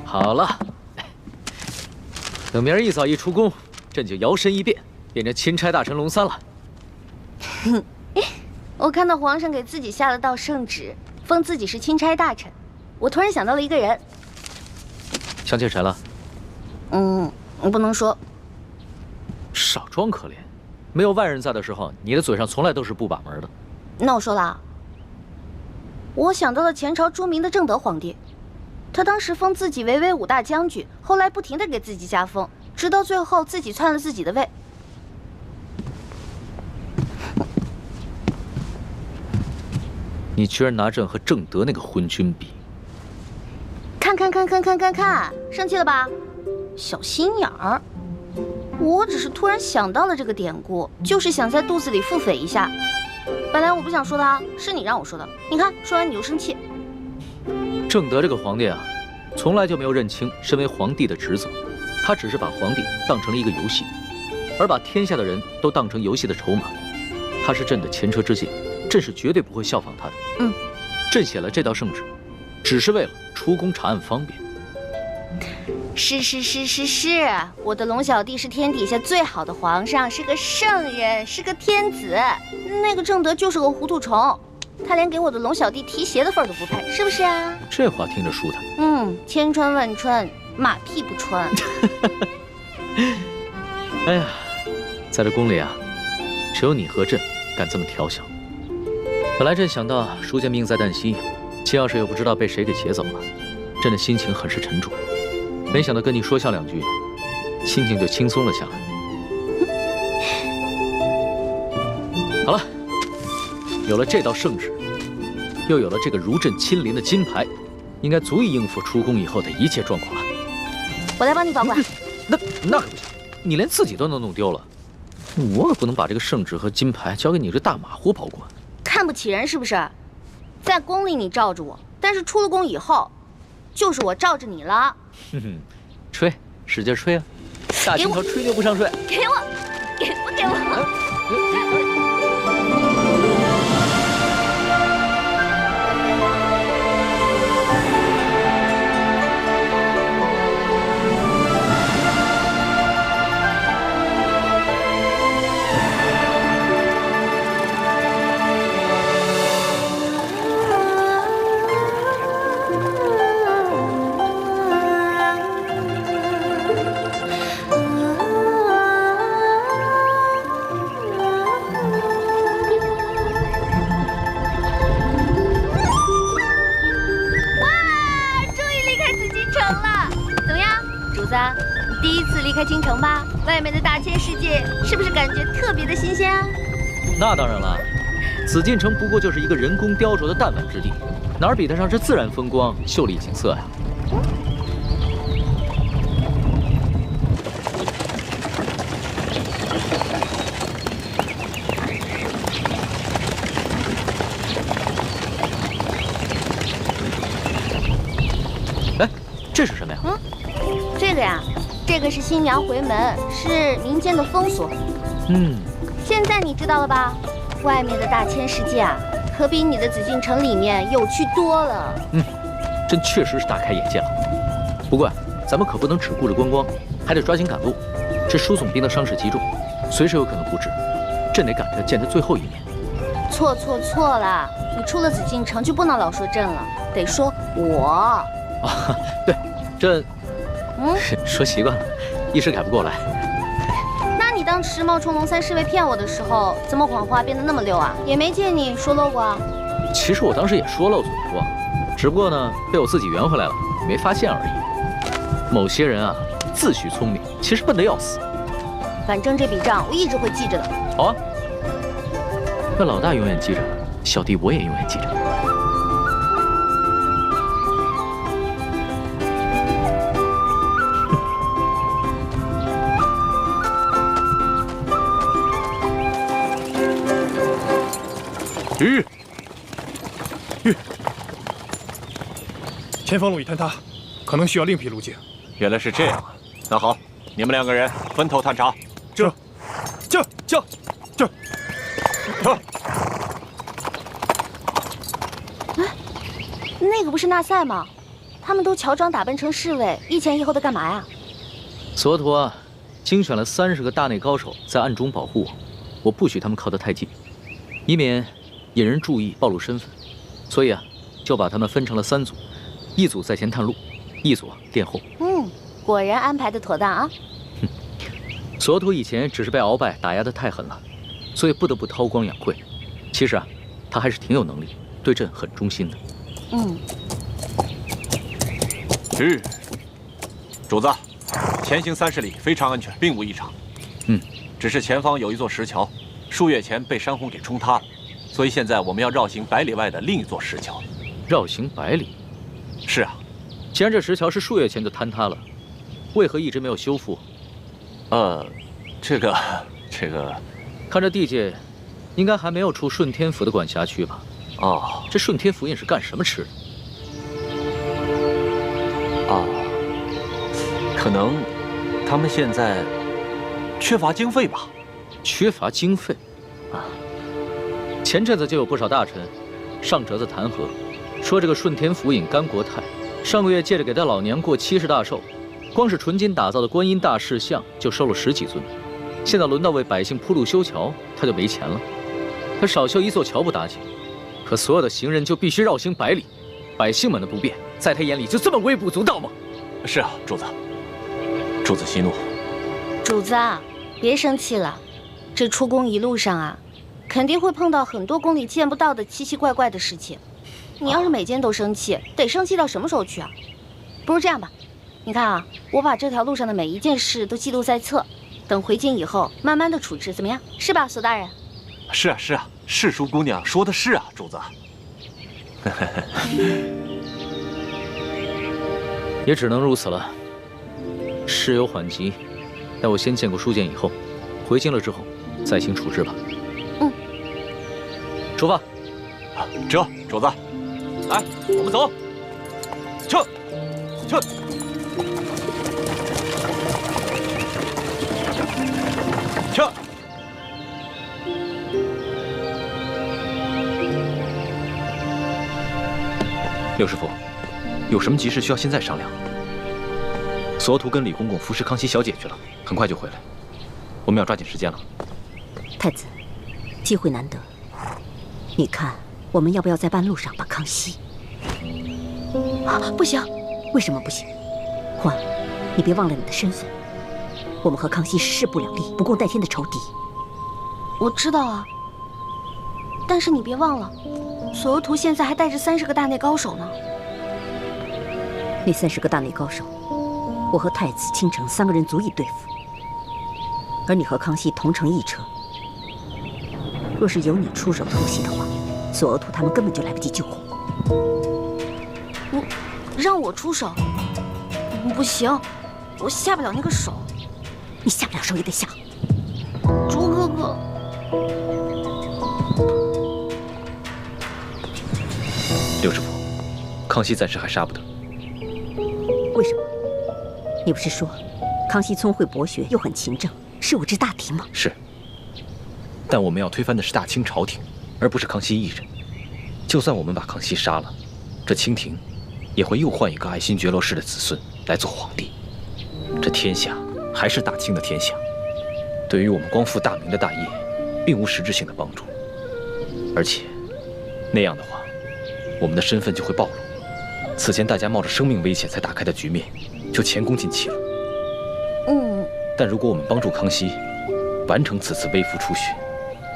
好了，等明儿一早一出宫，朕就摇身一变，变成钦差大臣龙三了。我看到皇上给自己下了道圣旨，封自己是钦差大臣，我突然想到了一个人。想起谁了？我不能说。少装可怜，没有外人在的时候，你的嘴上从来都是不把门的。那我说了，我想到了前朝著名的正德皇帝，他当时封自己为威武大将军，后来不停地给自己加封，直到最后自己篡了自己的位。你居然拿朕和正德那个昏君比！看，生气了吧？小心眼儿。我只是突然想到了这个典故，就是想在肚子里腹诽一下。本来我不想说的啊，是你让我说的。你看，说完你就生气。正德这个皇帝啊，从来就没有认清身为皇帝的职责，他只是把皇帝当成了一个游戏，而把天下的人都当成游戏的筹码。他是朕的前车之鉴，朕是绝对不会效仿他的。朕写了这道圣旨，只是为了出宫查案方便。是，我的龙小弟是天底下最好的皇上，是个圣人，是个天子。那个正德就是个糊涂虫，他连给我的龙小弟提鞋的份儿都不配，是不是啊？这话听着舒坦。千穿万穿，马屁不穿。哎呀，在这宫里啊，只有你和朕敢这么调笑。本来朕想到叔家命在旦夕，秦要是又不知道被谁给劫走了，朕的心情很是沉重。没想到跟你说笑两句，心情就轻松了下来。好了，有了这道圣旨，又有了这个如朕亲临的金牌，应该足以应付出宫以后的一切状况了。我来帮你保管。那可不行，你连自己都能弄丢了，我可不能把这个圣旨和金牌交给你这大马虎保管。看不起人是不是？在宫里你罩着我，但是出了宫以后，就是我罩着你了。吹，使劲吹啊！大清朝吹牛不上税。给我。第一次离开京城吧，外面的大千世界是不是感觉特别的新鲜啊？那当然了，紫禁城不过就是一个人工雕琢的弹丸之地，哪儿比得上这自然风光、秀丽景色呀？哎，这是什么呀？这个呀。这个是新娘回门，是民间的风俗。现在你知道了吧？外面的大千世界啊，可比你的紫禁城里面有趣多了。朕确实是大开眼界了。不过咱们可不能只顾着观光，还得抓紧赶路。这输送兵的伤势极重，随时有可能不治，朕得赶着见他最后一面。错了！你出了紫禁城就不能老说朕了，得说我。对，朕。说习惯了，一时改不过来。那你当时冒充龙三侍卫骗我的时候，怎么谎话变得那么溜啊？也没见你说漏过啊。其实我当时也说漏嘴过，只不过呢，被我自己圆回来了，没发现而已。某些人啊，自诩聪明，其实笨得要死。反正这笔账我一直会记着的。好啊，那老大永远记着，小弟我也永远记着。前方路已坍塌，可能需要另辟路径。原来是这样啊！那好，你们两个人分头探查。这。那个不是纳赛吗？他们都乔装打扮成侍卫，一前一后的干嘛呀？索额图啊，精选了30个大内高手在暗中保护我，我不许他们靠得太近，以免引人注意暴露身份。所以啊，就把他们分成了3组，一组在前探路，一组殿后。果然安排的妥当啊。索额图以前只是被鳌拜打压得太狠了，所以不得不韬光养晦。其实啊，他还是挺有能力，对朕很忠心的。是，主子，前行30里非常安全，并无异常。只是前方有一座石桥，数月前被山洪给冲塌了，所以现在我们要绕行100里外的另一座石桥。绕行100里？是啊，既然这石桥是数月前就坍塌了，为何一直没有修复？这个，看这地界，应该还没有出顺天府的管辖区吧？哦，这顺天府尹是干什么吃的？可能他们现在缺乏经费吧？缺乏经费？前阵子就有不少大臣上折子弹劾，说这个顺天府尹甘国泰上个月借着给他老娘过70大寿，光是纯金打造的观音大士像就收了10几尊，现在轮到为百姓铺路修桥，他就没钱了。他少修一座桥不打紧，可所有的行人就必须绕行100里，百姓们的不便，在他眼里就这么微不足道吗？是啊，主子，主子息怒。主子啊，别生气了，这出宫一路上啊，肯定会碰到很多宫里见不到的奇奇怪怪的事情。你要是每件都生气，得生气到什么时候去啊？不如这样吧，你看啊，我把这条路上的每一件事都记录在册，等回京以后慢慢的处置，怎么样？是吧，索大人？是啊，是啊，世淑姑娘说的是啊，主子。也只能如此了。事有缓急，待我先见过书剑以后，回京了之后再行处置吧。出发。这，主子，来，我们走。撤。六师傅，有什么急事需要现在商量？索额图跟李公公服侍康熙小姐去了，很快就回来，我们要抓紧时间了。太子，机会难得，你看我们要不要在半路上把康熙？不行，为什么不行？欢，你别忘了你的身份，我们和康熙是势不两立、不共戴天的仇敌。我知道啊，但是你别忘了，索额图现在还带着30个大内高手呢。那30个大内高手，我和太子、倾城3个人足以对付，而你和康熙同乘一车，若是由你出手偷袭的话，索额图他们根本就来不及救火。让我出手？不行，我下不了那个手。你下不了手也得下。朱哥哥，六师傅，康熙暂时还杀不得。为什么？你不是说康熙聪慧博学又很勤政，是我之大敌吗？是，但我们要推翻的是大清朝廷，而不是康熙一人。就算我们把康熙杀了，这清廷也会又换一个爱新觉罗氏的子孙来做皇帝，这天下还是大清的天下，对于我们光复大明的大业，并无实质性的帮助。而且，那样的话，我们的身份就会暴露。此前大家冒着生命危险才打开的局面，就前功尽弃了。但如果我们帮助康熙完成此次微服出巡，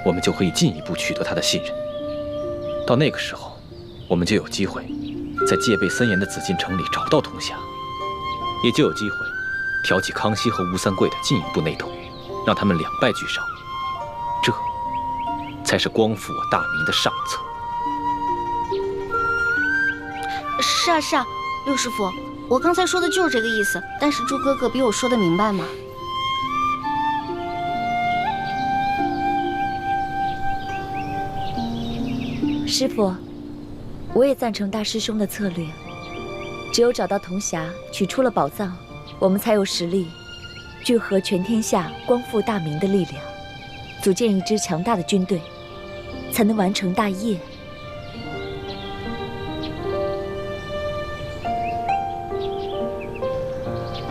我们就可以进一步取得他的信任。到那个时候，我们就有机会在戒备森严的紫禁城里找到铜匣，也就有机会挑起康熙和吴三桂的进一步内斗，让他们两败俱伤。这才是光复我大明的上策。是啊，六师傅，我刚才说的就是这个意思。但是朱哥哥比我说的明白吗？师傅，我也赞成大师兄的策略。只有找到铜匣，取出了宝藏，我们才有实力聚合全天下光复大明的力量，组建一支强大的军队，才能完成大业。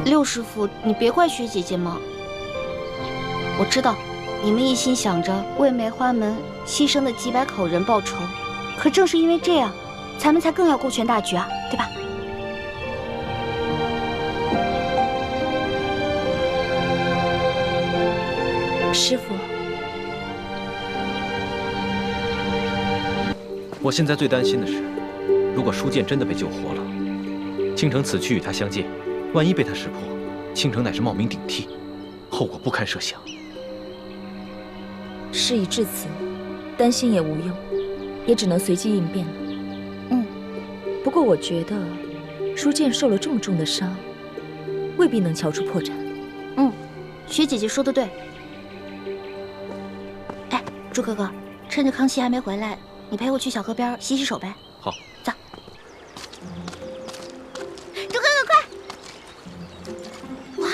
六师傅，你别怪薛姐姐嘛。我知道，你们一心想着为梅花门牺牲的几百口人报仇，可正是因为这样，咱们才更要顾全大局啊，对吧？师傅，我现在最担心的是，如果舒剑真的被救活了，倾城此去与他相见，万一被他识破，倾城乃是冒名顶替，后果不堪设想。事已至此，担心也无用，也只能随机应变了。不过我觉得，舒剑受了这么重的伤，未必能瞧出破绽。薛姐姐说的对。哎，朱哥哥，趁着康熙还没回来，你陪我去小河边洗洗手呗。好，走。朱哥哥快！哇，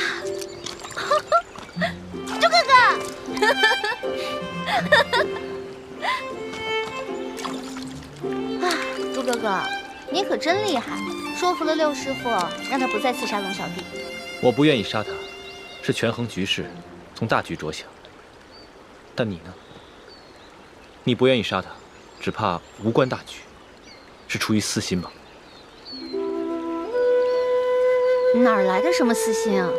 朱哥哥！啊，朱哥哥，你可真厉害，说服了六师傅，让他不再刺杀龙小弟。我不愿意杀他，是权衡局势，从大局着想。但你呢？你不愿意杀他，只怕无关大局，是出于私心吗？哪儿来的什么私心啊？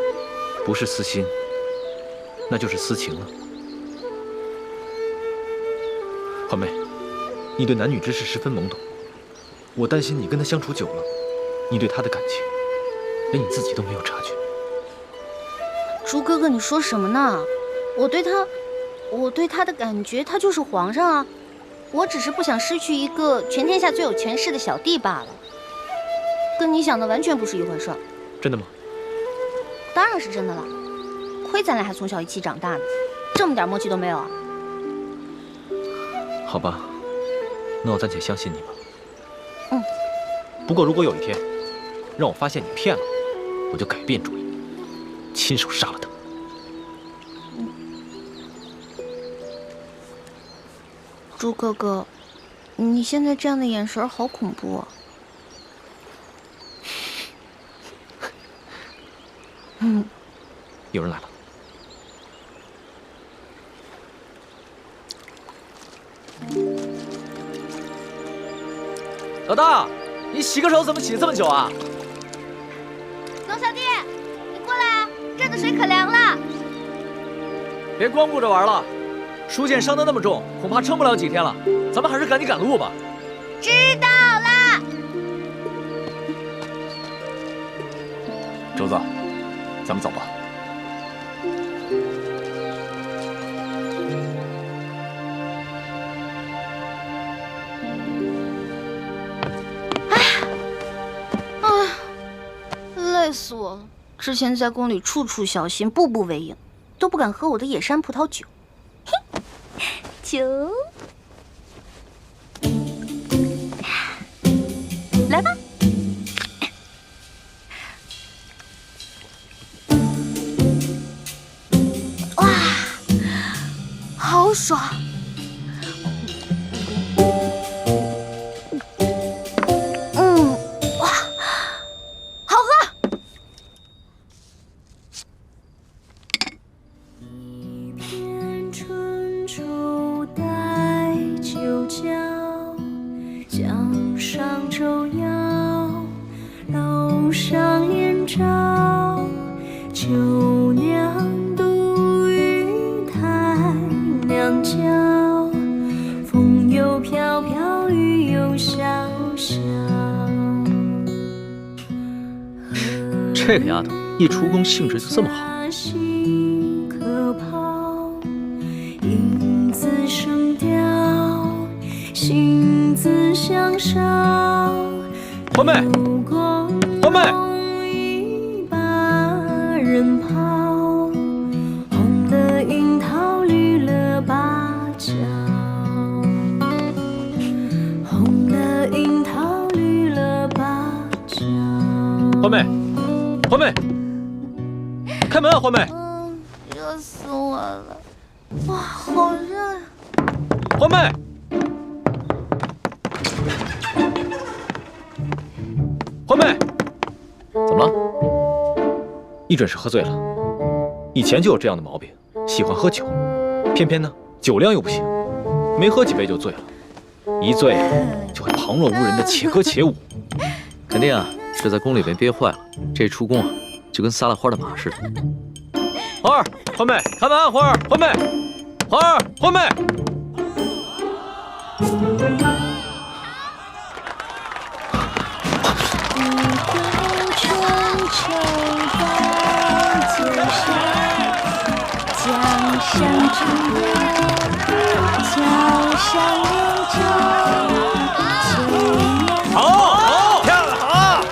不是私心，那就是私情了。环妹，你对男女之事十分懵懂，我担心你跟他相处久了，你对他的感情，连你自己都没有察觉。朱哥哥，你说什么呢？我对他的感觉，他就是皇上啊！我只是不想失去一个全天下最有权势的小弟罢了，跟你想的完全不是一回事儿。真的吗？当然是真的了，亏咱俩还从小一起长大呢，这么点默契都没有啊！好吧，那我暂且相信你吧。不过如果有一天让我发现你骗了我，我就改变主意，亲手杀了他。朱哥哥，你现在这样的眼神好恐怖啊！有人来了。老大，你洗个手怎么洗这么久啊？龙小弟，你过来啊，这儿的水可凉了。别光顾着玩了，舒剑伤得那么重，恐怕撑不了几天了。咱们还是赶紧赶路吧。知道啦。主子，咱们走吧。累死我了！之前在宫里处处小心，步步为营，都不敢喝我的野山葡萄酒。嘿，酒，来吧。哇，好爽！哇，好喝！春秋待酒浇，江上舟摇，楼上燕赵。秋娘独语太娘娇，风又飘飘，雨又潇潇。这个丫头一出宫兴致就这么好。影子声调，心自相烧。环妹，环妹，一把人抛，红了樱桃，绿了芭蕉。红了樱桃，绿了芭蕉。环妹，环妹，开门啊，环妹！热死我了！哇，好热呀！环妹，环妹，怎么了？一准是喝醉了。以前就有这样的毛病，喜欢喝酒，偏偏呢酒量又不行，没喝几杯就醉了，一醉就会旁若无人的且歌且舞。肯定啊，是在宫里面憋坏了，这一出宫啊，就跟撒了欢的马似的。花儿，欢妹，开门！花儿，欢妹，花儿，欢妹。好，漂亮，好。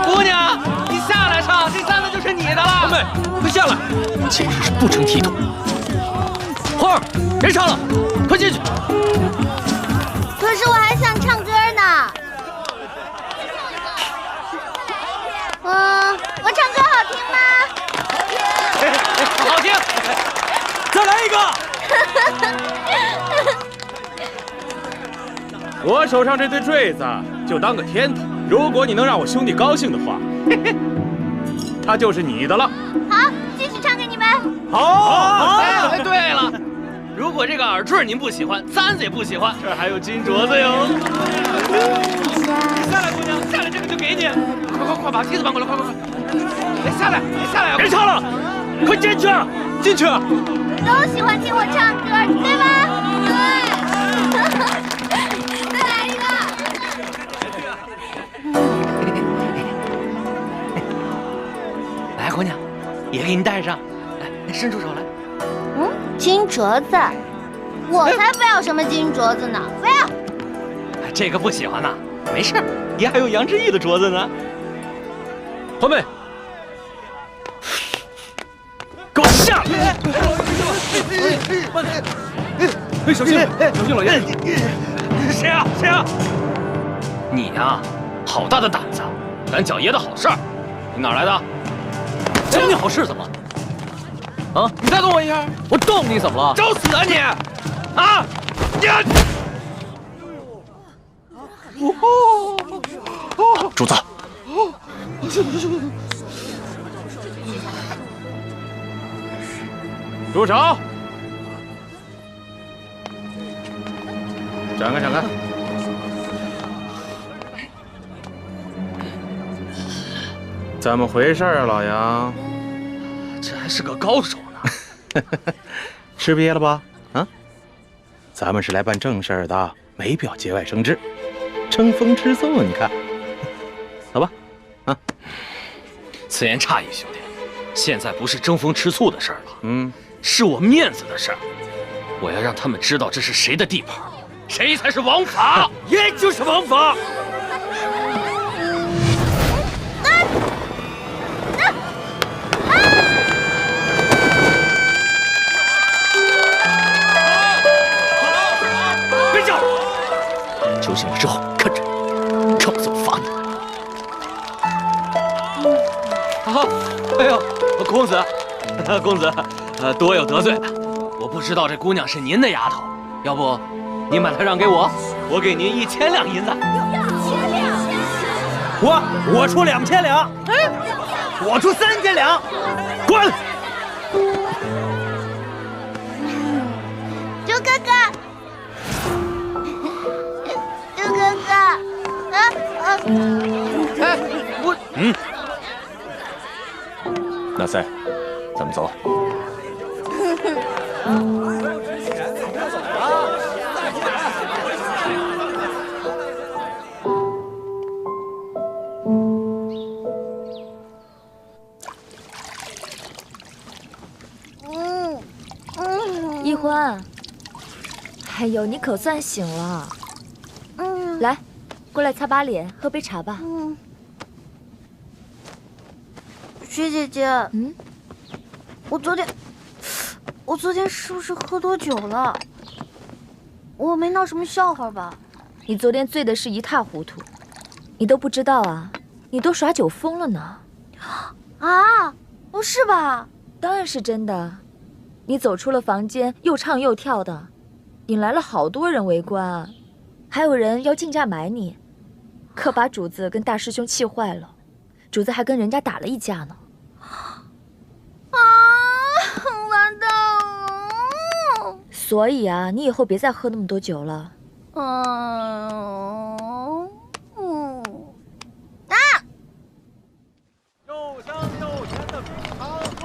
姑娘，你下来唱，这3个就是你的了。欢妹，快下来！简直是不成体统。花儿，别唱了，快进去。可是我还想唱歌呢。我唱歌好听吗？好听。再来一个。我手上这对坠子就当个天头，如果你能让我兄弟高兴的话，它就是你的了。好，继续唱给你们。好。哎，对了，如果这个耳坠您不喜欢，簪子也不喜欢，这儿还有金镯子哟。下来，姑娘，下来，这个就给你。快把梯子搬过来，快！哎，下来，别唱了，快进去，进去。都喜欢听我唱歌，对吧？对。再来一个。来，姑娘，也给你戴上。来，伸出手来。金镯子，我才不要什么金镯子呢，不要。这个不喜欢呐，没事，爷还有杨志毅的镯子呢。欢妹，给我下来！哎，小心，老爷！谁啊？你呀，好大的胆子，敢搅爷的好事儿！你哪来的？搅你好事怎么？啊！你再动我一下，我动你怎么了？找死啊你！啊！主子，住手！闪开！怎么回事啊，老杨？这还是个高手呢。吃瘪了吧？啊？咱们是来办正事的，没必要节外生枝，争风吃醋。你看，走吧。啊，此言差矣，兄弟。现在不是争风吃醋的事儿了，是我面子的事儿。我要让他们知道这是谁的地盘，谁才是王法。爷就是王法。别叫！酒醒了之后，看着，看我怎么罚你。哎呦，公子，多有得罪了。我不知道这姑娘是您的丫头，要不您把她让给我，我给您1000两银子。我出2000两，我出3000两，滚！猪哥哥，哎，我纳赛，咱们走。一欢，哎呦，你可算醒了。来，过来擦把脸，喝杯茶吧。薛姐姐，我昨天是不是喝多酒了？我没闹什么笑话吧？你昨天醉的是一塌糊涂，你都不知道啊，你都耍酒疯了呢。啊，不是吧？当然是真的。你走出了房间，又唱又跳的，引来了好多人围观啊，还有人要竞价买你。可把主子跟大师兄气坏了，主子还跟人家打了一架呢。啊，完蛋了！所以啊，你以后别再喝那么多酒了。又香又甜的品尝座。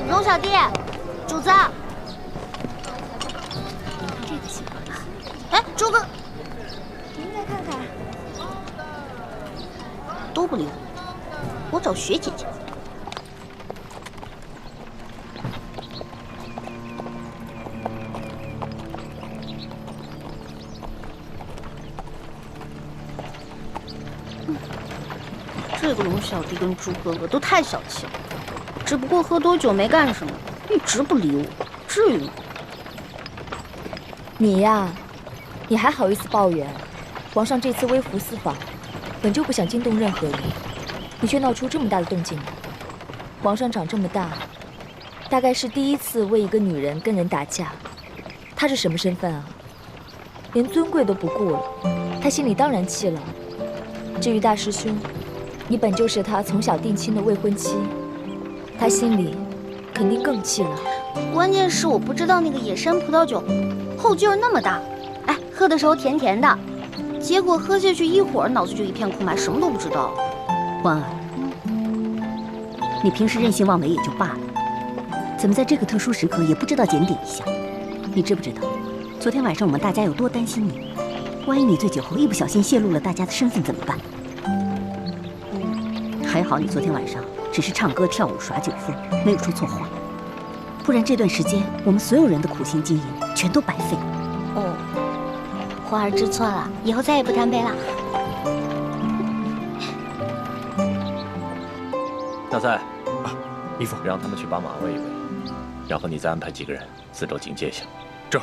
龙小弟，主子。这个喜欢吧？哎，朱哥，您再看看。都不理我，我找雪姐姐。这个龙小弟跟朱哥哥都太小气了，只不过喝多酒没干什么，一直不理我，至于吗？你呀，你还好意思抱怨？皇上这次微服私访，本就不想惊动任何人，你却闹出这么大的动静来。皇上长这么大，大概是第一次为一个女人跟人打架。他是什么身份啊？连尊贵都不顾了，他心里当然气了。至于大师兄，你本就是他从小定亲的未婚妻，他心里肯定更气了。关键是我不知道那个野山葡萄酒后劲儿那么大，哎，喝的时候甜甜的，结果喝下去一会儿脑子就一片空白，什么都不知道了。欢儿，你平时任性妄为也就罢了，怎么在这个特殊时刻也不知道检点一下？你知不知道，昨天晚上我们大家有多担心你？万一你醉酒后一不小心泄露了大家的身份怎么办？还好你昨天晚上只是唱歌跳舞耍酒疯，没有说错话，不然这段时间我们所有人的苦心经营全都白费了。哦，花儿知错了，以后再也不贪杯了。大赛，义父，让他们去把马喂一喂，然后你再安排几个人四周警戒一下。这。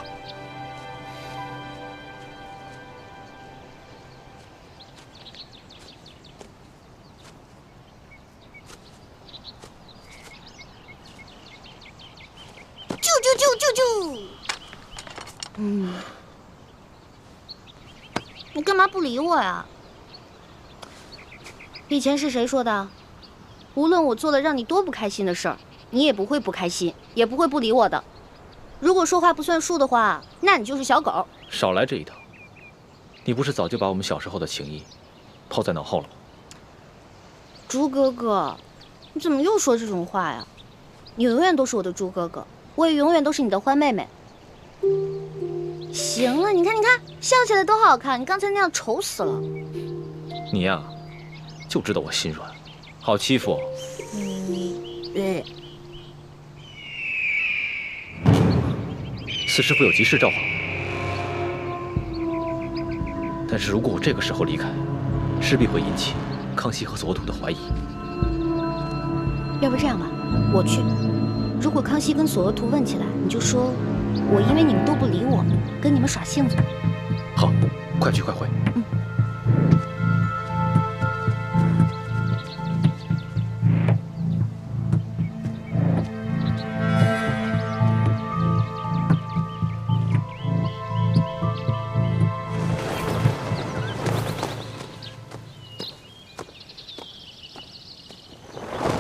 你干嘛不理我呀？以前是谁说的？无论我做了让你多不开心的事儿，你也不会不开心，也不会不理我的。如果说话不算数的话，那你就是小狗。少来这一套！你不是早就把我们小时候的情谊抛在脑后了吗？猪哥哥，你怎么又说这种话呀？你永远都是我的猪哥哥，我也永远都是你的欢妹妹。行了，你看，笑起来多好看，你刚才那样丑死了。你呀，就知道我心软，好欺负。四师傅有急事召唤我，但是如果我这个时候离开，势必会引起康熙和索图的怀疑。要不这样吧，我去。如果康熙跟索额图问起来，你就说我因为你们都不理我，跟你们耍性子。好，快去快回。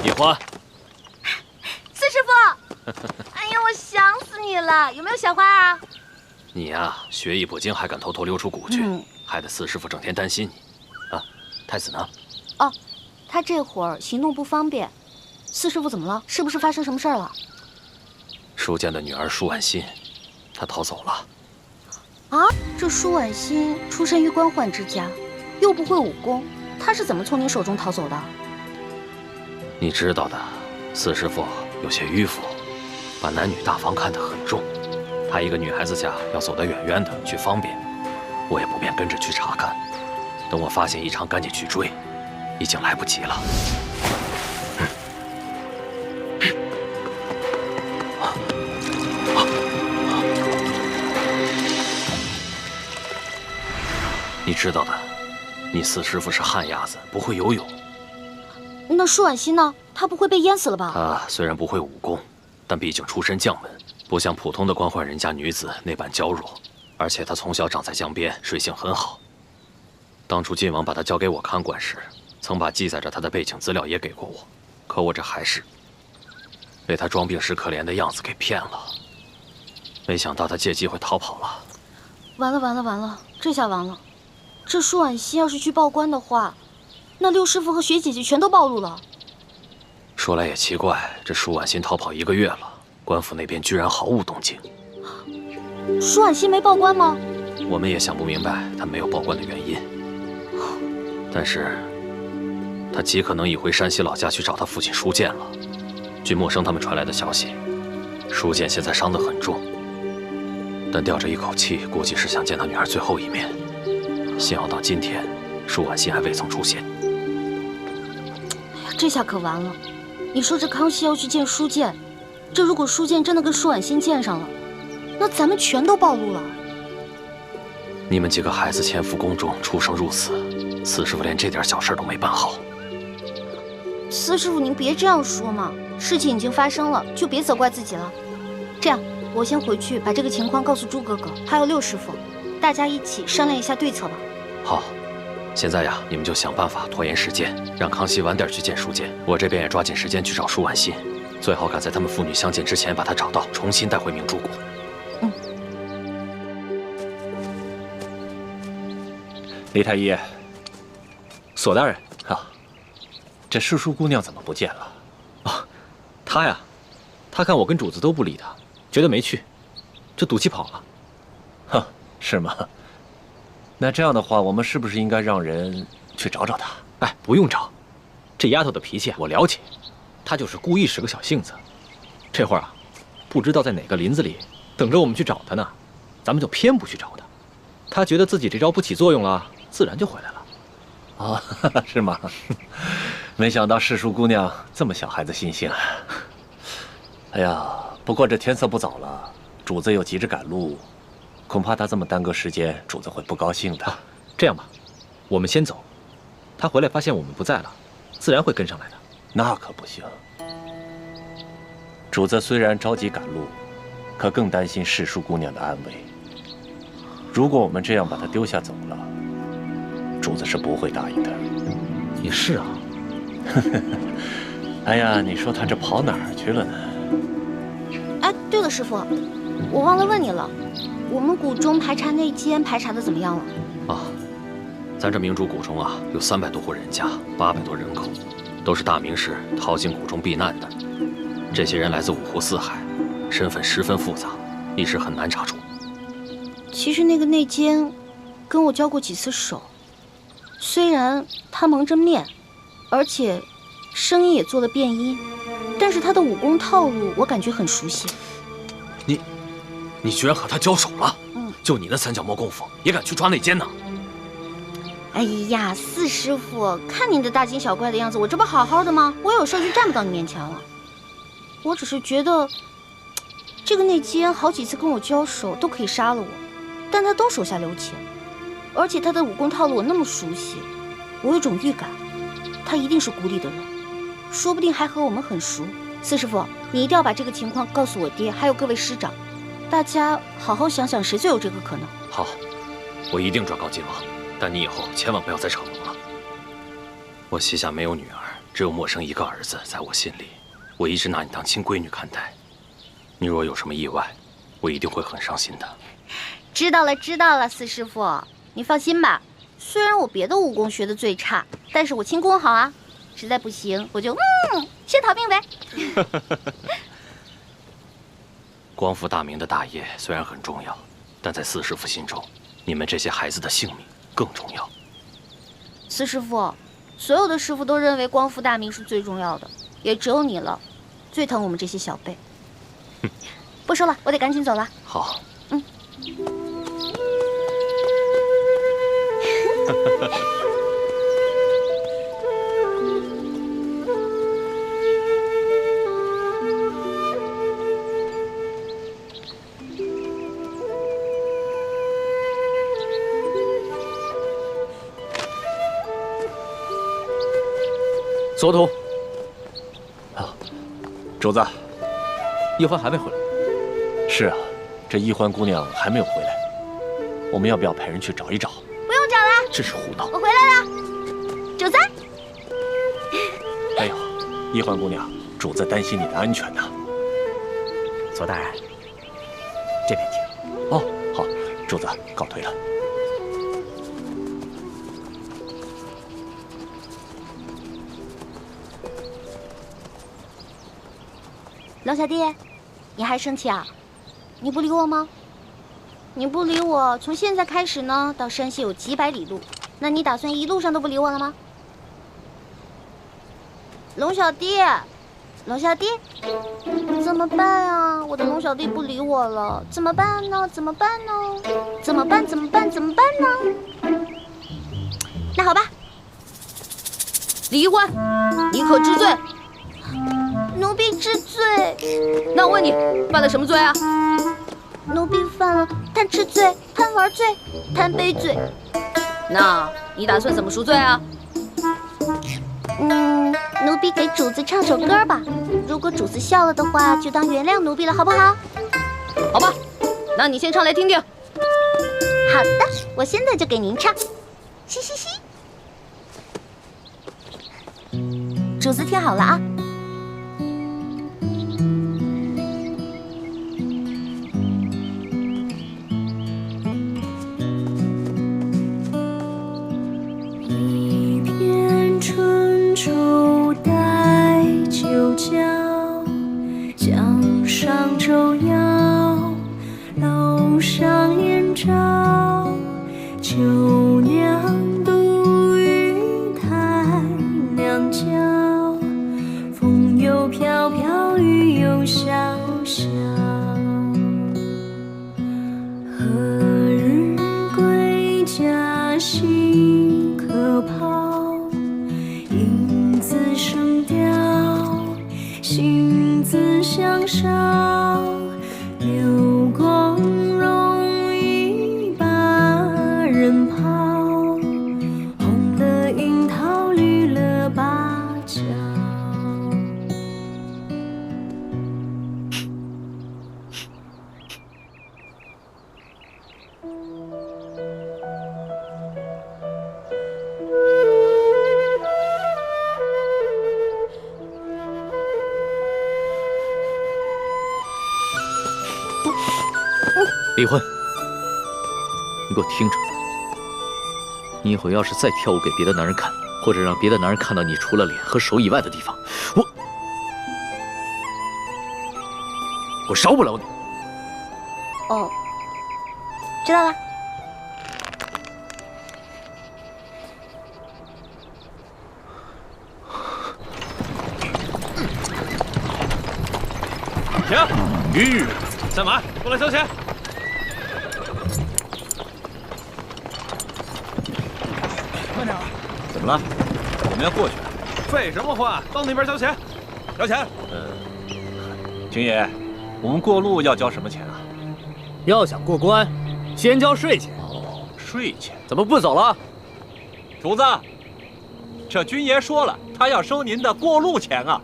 野花，四师傅，哎呀，我想死你了！有没有小花啊？你呀，学艺不精，还敢偷偷溜出谷去，害得四师傅整天担心你。啊，太子呢？哦，他这会儿行动不方便。四师傅怎么了？是不是发生什么事儿了？舒剑的女儿舒婉心，她逃走了。啊，这舒婉心出身于官宦之家，又不会武功，她是怎么从你手中逃走的？你知道的，四师傅有些迂腐，把男女大防看得很重。她一个女孩子家要走得远远的去方便，我也不便跟着去查看。等我发现异常，赶紧去追，已经来不及了。你知道的，你四师傅是旱鸭子，不会游泳。那舒婉心呢？她不会被淹死了吧？她虽然不会武功，但毕竟出身将门，不像普通的官宦人家女子那般娇弱，而且她从小长在江边，水性很好。当初晋王把她交给我看管时，曾把记载着她的背景资料也给过我，可我这还是被她装病时可怜的样子给骗了。没想到她借机会逃跑了。完了完了完了，这下完了！这舒婉欣要是去报官的话，那六师傅和雪姐姐全都暴露了。说来也奇怪，这舒婉欣逃跑1个月了，官府那边居然毫无动静。舒婉欣没报官吗？我们也想不明白她没有报官的原因。但是，她极可能已回山西老家去找她父亲舒建了。据默生他们传来的消息，舒建现在伤得很重，但吊着一口气，估计是想见他女儿最后一面。幸好到今天，舒婉欣还未曾出现。哎呀，这下可完了！你说这康熙要去见舒建，这如果舒建真的跟舒婉欣见上了，那咱们全都暴露了。你们几个孩子潜伏宫中，出生入死，四师傅连这点小事都没办好。四师傅，您别这样说嘛，事情已经发生了，就别责怪自己了。这样，我先回去把这个情况告诉朱哥哥，还有六师傅，大家一起商量一下对策吧。好，现在呀，你们就想办法拖延时间，让康熙晚点去见舒建。我这边也抓紧时间去找舒婉欣，最好赶在他们父女相见之前把她找到，重新带回明珠谷。李太医，索大人啊，这世淑姑娘怎么不见了？啊，她呀，她看我跟主子都不理她，觉得没趣，就赌气跑了。哼，是吗？那这样的话，我们是不是应该让人去找找她？哎，不用找，这丫头的脾气我了解，她就是故意使个小性子。这会儿啊，不知道在哪个林子里等着我们去找她呢，咱们就偏不去找她。她觉得自己这招不起作用了，自然就回来了。哦，是吗？没想到世淑姑娘这么小孩子心性。哎呀，不过这天色不早了，主子又急着赶路，恐怕她这么耽搁时间，主子会不高兴的。这样吧，我们先走，她回来发现我们不在了，自然会跟上来的。那可不行。主子虽然着急赶路，可更担心世淑姑娘的安危。如果我们这样把她丢下走了，主子是不会答应的。也是啊。哎呀，你说她这跑哪儿去了呢？哎，对了，师傅，我忘了问你了，我们谷中排查内奸排查的怎么样了？啊，咱这明珠谷中啊，有300多户人家，800多人口，都是大名士逃进谷中避难的。这些人来自五湖四海，身份十分复杂，一时很难查出。其实那个内奸跟我交过几次手，虽然他蒙着面，而且声音也做了变音，但是他的武功套路我感觉很熟悉。你居然和他交手了？就你那3脚猫功夫，也敢去抓内奸呢？哎呀，四师傅，看你的大惊小怪的样子，我这不好好的吗？我有事就站不到你面前了。我只是觉得，这个内奸好几次跟我交手都可以杀了我，但他都手下留情，而且他的武功套路我那么熟悉，我有种预感，他一定是谷里的人，说不定还和我们很熟。四师傅，你一定要把这个情况告诉我爹，还有各位师长，大家好好想想谁最有这个可能。好，我一定转告晋王，但你以后千万不要再逞能了。我膝下没有女儿，只有默生一个儿子，在我心里，我一直拿你当亲闺女看待。你若有什么意外，我一定会很伤心的。知道了，知道了，四师傅，你放心吧。虽然我别的武功学的最差，但是我轻功好啊。实在不行，我就先逃命呗。光复大明的大业虽然很重要，但在四师傅心中，你们这些孩子的性命更重要。四师傅，所有的师傅都认为光复大明是最重要的，也只有你了，最疼我们这些小辈。不说了，我得赶紧走了。好。左土。啊，主子，叶欢还没回来。是啊，这易欢姑娘还没有回来，我们要不要派人去找一找？不用找了，真是胡闹！我回来了，主子。哎呦，易欢姑娘，主子担心你的安全呢。左大人，这边请。哦，好，主子告退了。龙小弟，你还生气啊？你不理我吗？你不理我，从现在开始呢，到山西有几百里路，那你打算一路上都不理我了吗？龙小弟，龙小弟，怎么办啊？我的龙小弟不理我了，怎么办呢？怎么办呢？怎么办？怎么办？怎么办呢？那好吧，李易欢，你可知罪？奴婢知罪。那我问你，犯了什么罪啊？奴婢犯了贪吃罪、贪玩罪、贪杯罪。那你打算怎么赎罪啊？奴婢给主子唱首歌吧。如果主子笑了的话，就当原谅奴婢了，好不好？好吧，那你先唱来听听。好的，我现在就给您唱。嘻嘻嘻。主子听好了啊。上舟摇，楼上燕巢，秋娘独语台娘娇，风又飘飘，雨又潇潇。何日归家兮可抛？影自生凋，心自相烧。流光容易把人抛，红了樱桃，绿了芭蕉。李欢，你给我听着，你以后要是再跳舞给别的男人看，或者让别的男人看到你除了脸和手以外的地方，我饶不了你。哦，知道了。停！在马，过来交钱。慢点。怎么了？我们要过去。废什么话？到那边交钱。交钱。军爷，我们过路要交什么钱啊？要想过关，先交税钱。哦，税钱。怎么不走了？主子，这军爷说了，他要收您的过路钱啊。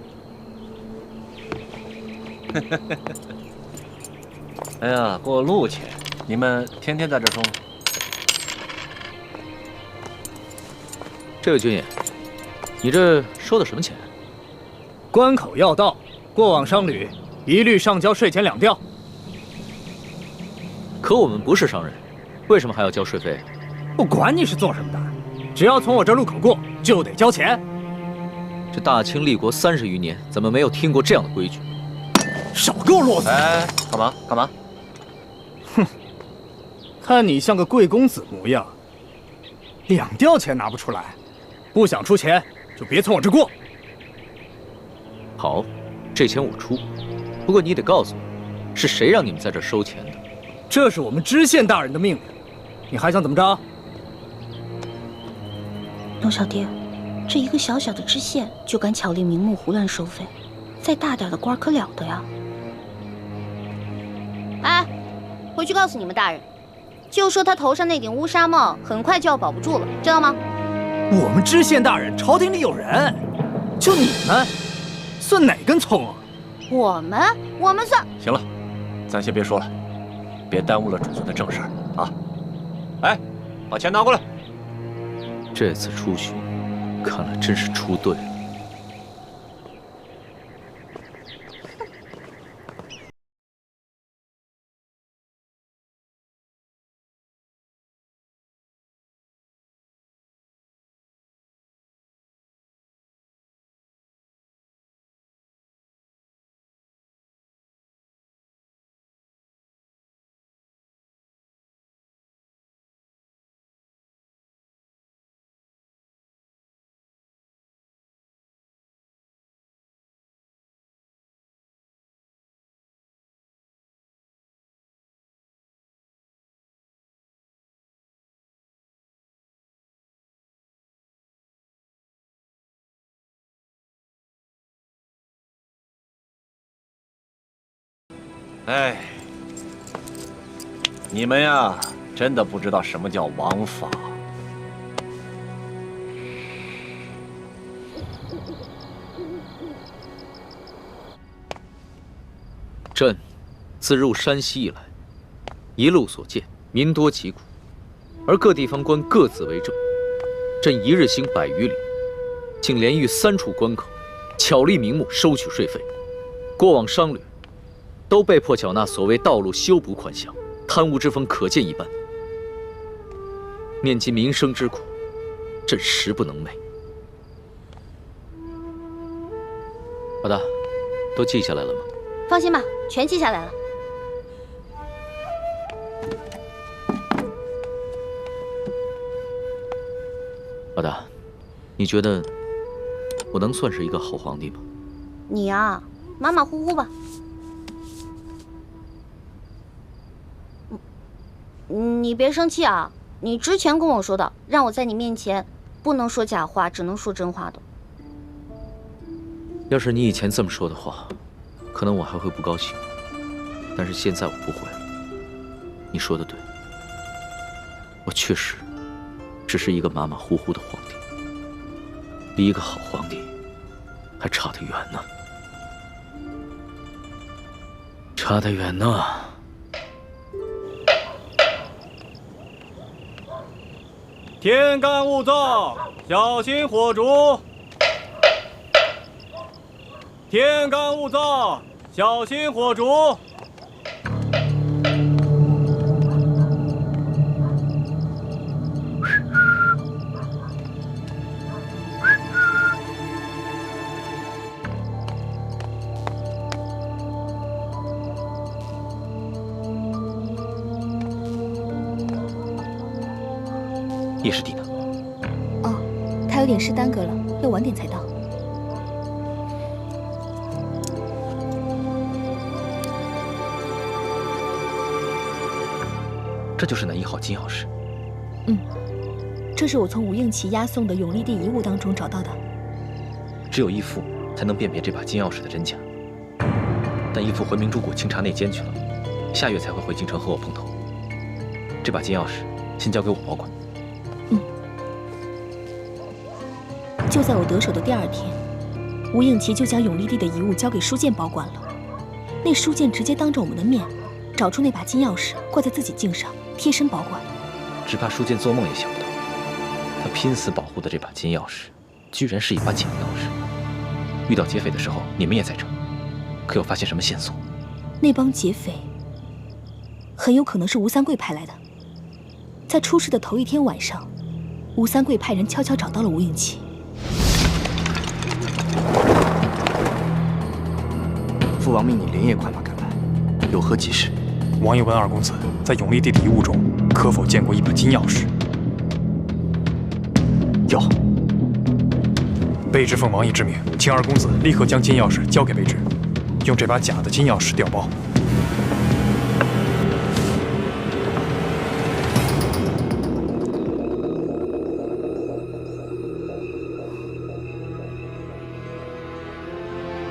哎呀，过路钱，你们天天在这收吗？这位军爷，你这收的什么钱？关口要道，过往商旅一律上交税钱2吊。可我们不是商人，为什么还要交税费？不管你是做什么的，只要从我这路口过，就得交钱。这大清立国30余年，怎么没有听过这样的规矩？少给我啰嗦！哎，干嘛？干嘛？哼，看你像个贵公子模样，2吊钱拿不出来，不想出钱就别从我这过。好，这钱我出，不过你得告诉我，是谁让你们在这收钱的？这是我们知县大人的命令，你还想怎么着？龙小弟，这一个小小的知县就敢巧立名目胡乱收费，再大点的官可了得呀！哎，回去告诉你们大人，就说他头上那顶乌纱帽很快就要保不住了，知道吗？我们知县大人，朝廷里有人，就你们，算哪根葱啊？我们算。行了，咱先别说了，别耽误了主子的正事儿啊！哎，把钱拿过来。这次出巡，看来真是出对了。哎，你们呀，真的不知道什么叫王法。朕自入山西以来，一路所见，民多疾苦，而各地方官各自为政。朕一日行100余里，竟连遇3处关口，巧立名目收取税费。过往商旅都被迫缴纳所谓道路修补款项，贪污之风可见一斑。念及民生之苦，朕实不能寐。老大，都记下来了吗？放心吧，全记下来了。老大，你觉得我能算是一个好皇帝吗？你啊，马马虎虎吧。你别生气啊！你之前跟我说的，让我在你面前不能说假话，只能说真话的。要是你以前这么说的话，可能我还会不高兴。但是现在我不会了。你说的对，我确实只是一个马马虎虎的皇帝，离一个好皇帝还差得远呢，差得远呢。天干物燥，小心火烛。天干物燥，小心火烛。叶师弟呢？哦，他有点事耽搁了，要晚点才到。这就是那1号金钥匙。这是我从吴应奇押送的永历帝遗物当中找到的。只有义父才能辨别这把金钥匙的真假。但义父回明珠谷清查内奸去了，下月才会回京城和我碰头。这把金钥匙先交给我保管。就在我得手的第2天，吴应奇就将永历帝的遗物交给书剑保管了。那书剑直接当着我们的面，找出那把金钥匙，挂在自己颈上，贴身保管。只怕书剑做梦也想不到，他拼死保护的这把金钥匙，居然是一把假钥匙。遇到劫匪的时候，你们也在这，可有发现什么线索？那帮劫匪很有可能是吴三桂派来的。在出事的头1天晚上，吴三桂派人悄悄找到了吴应奇。父王命你连夜快马赶来，有何急事？王爷问2公子，在永历帝的遗物中，可否见过一把金钥匙？有。卑职奉王爷之命，请2公子立刻将金钥匙交给卑职，用这把假的金钥匙调包。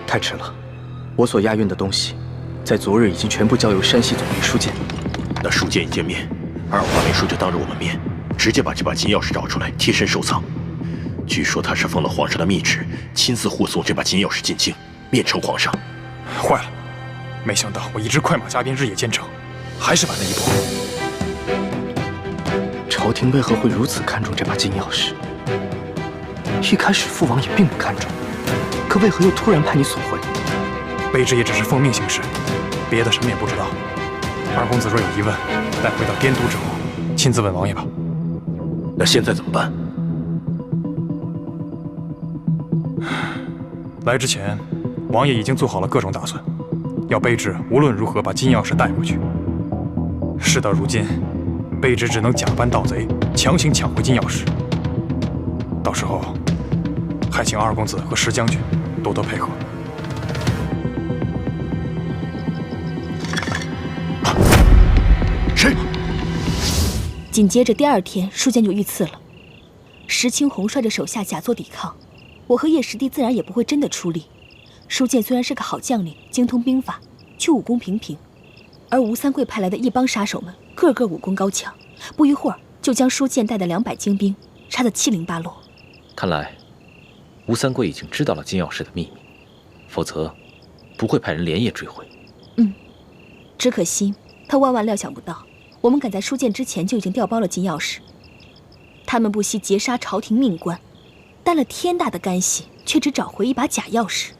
太迟了，我所押运的东西，在昨日已经全部交由山西总兵书剑。那书剑一见面，2华秘书就当着我们面，直接把这把金钥匙找出来，贴身收藏。据说他是奉了皇上的密旨，亲自护送这把金钥匙进京，面呈皇上。坏了，没想到我一直快马加鞭，日夜兼程，还是晚了一步。朝廷为何会如此看重这把金钥匙？一开始父王也并不看重，可为何又突然派你索回？卑职也只是奉命行事，别的什么也不知道。二公子若有疑问，待回到滇都之后，亲自问王爷吧。那现在怎么办？来之前，王爷已经做好了各种打算，要卑职无论如何把金钥匙带回去。事到如今，卑职只能假扮盗贼，强行抢回金钥匙。到时候，还请二公子和石将军多多配合。谁？紧接着第2天，书剑就遇刺了。石青红率着手下假作抵抗，我和叶师弟自然也不会真的出力。书剑虽然是个好将领，精通兵法，却武功平平，而吴三桂派来的一帮杀手们，个个武功高强，不一会儿就将书剑带的200精兵杀得七零八落。看来，吴三桂已经知道了金钥匙的秘密，否则不会派人连夜追回。只可惜他万万料想不到，我们赶在书剑之前就已经调包了金钥匙。他们不惜劫杀朝廷命官，担了天大的干系，却只找回一把假钥匙。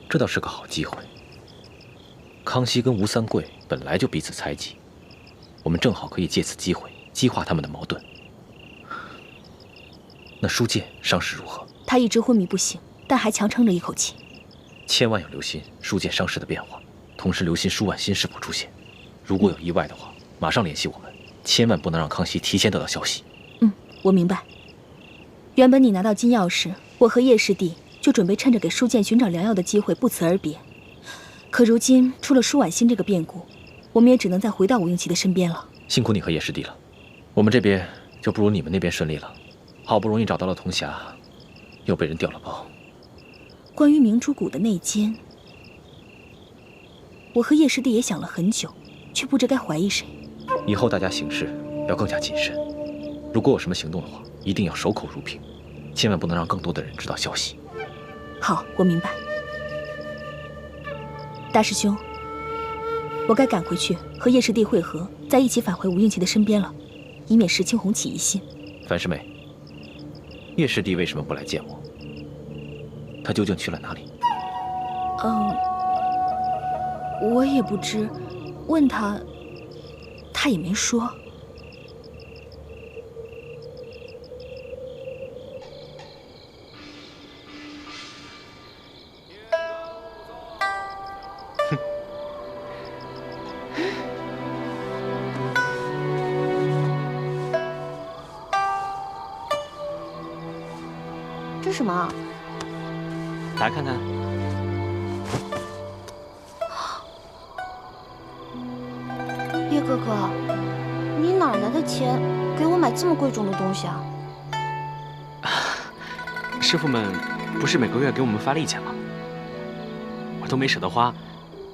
这倒是个好机会。康熙跟吴三桂本来就彼此猜忌，我们正好可以借此机会激化他们的矛盾。那书剑伤势如何？他一直昏迷不醒，但还强撑着一口气。千万要留心书剑伤势的变化，同时留心舒婉心是否出现。如果有意外的话，马上联系我们，千万不能让康熙提前得到消息。我明白。原本你拿到金钥匙，我和叶师弟就准备趁着给书剑寻找良药的机会不辞而别。可如今出了舒婉心这个变故，我们也只能再回到吴应奇的身边了。辛苦你和叶师弟了，我们这边就不如你们那边顺利了。好不容易找到了铜匣，又被人调了包。关于明珠谷的内奸，我和叶师弟也想了很久，却不知该怀疑谁。以后大家行事要更加谨慎，如果有什么行动的话，一定要守口如瓶，千万不能让更多的人知道消息。好，我明白。大师兄，我该赶回去和叶师弟会合，再一起返回吴应奇的身边了，以免石青红起疑心。樊师妹，叶师弟为什么不来见我？他究竟去了哪里？我也不知，问他，他也没说。这是什么？打开看看。叶哥哥，你哪来的钱给我买这么贵重的东西啊？师傅们不是每个月给我们发利钱吗？我都没舍得花，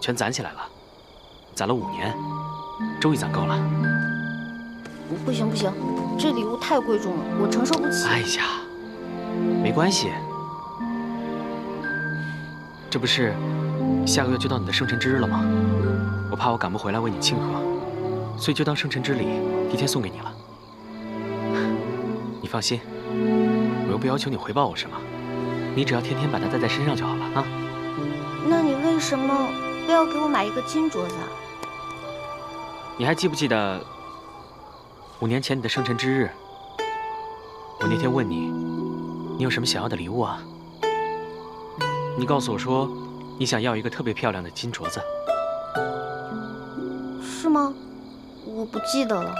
全攒起来了，攒了5年，终于攒够了。不行不行，这礼物太贵重了，我承受不起。哎呀，没关系，这不是下个月就到你的生辰之日了吗？我怕我赶不回来为你庆贺，所以就当生辰之礼，提前送给你了。你放心，我又不要求你回报我什么，你只要天天把它带在身上就好了啊。那你为什么非要给我买一个金镯子啊？你还记不记得5年前你的生辰之日？我那天问你，你有什么想要的礼物啊？你告诉我说，你想要一个特别漂亮的金镯子。是吗？我不记得了。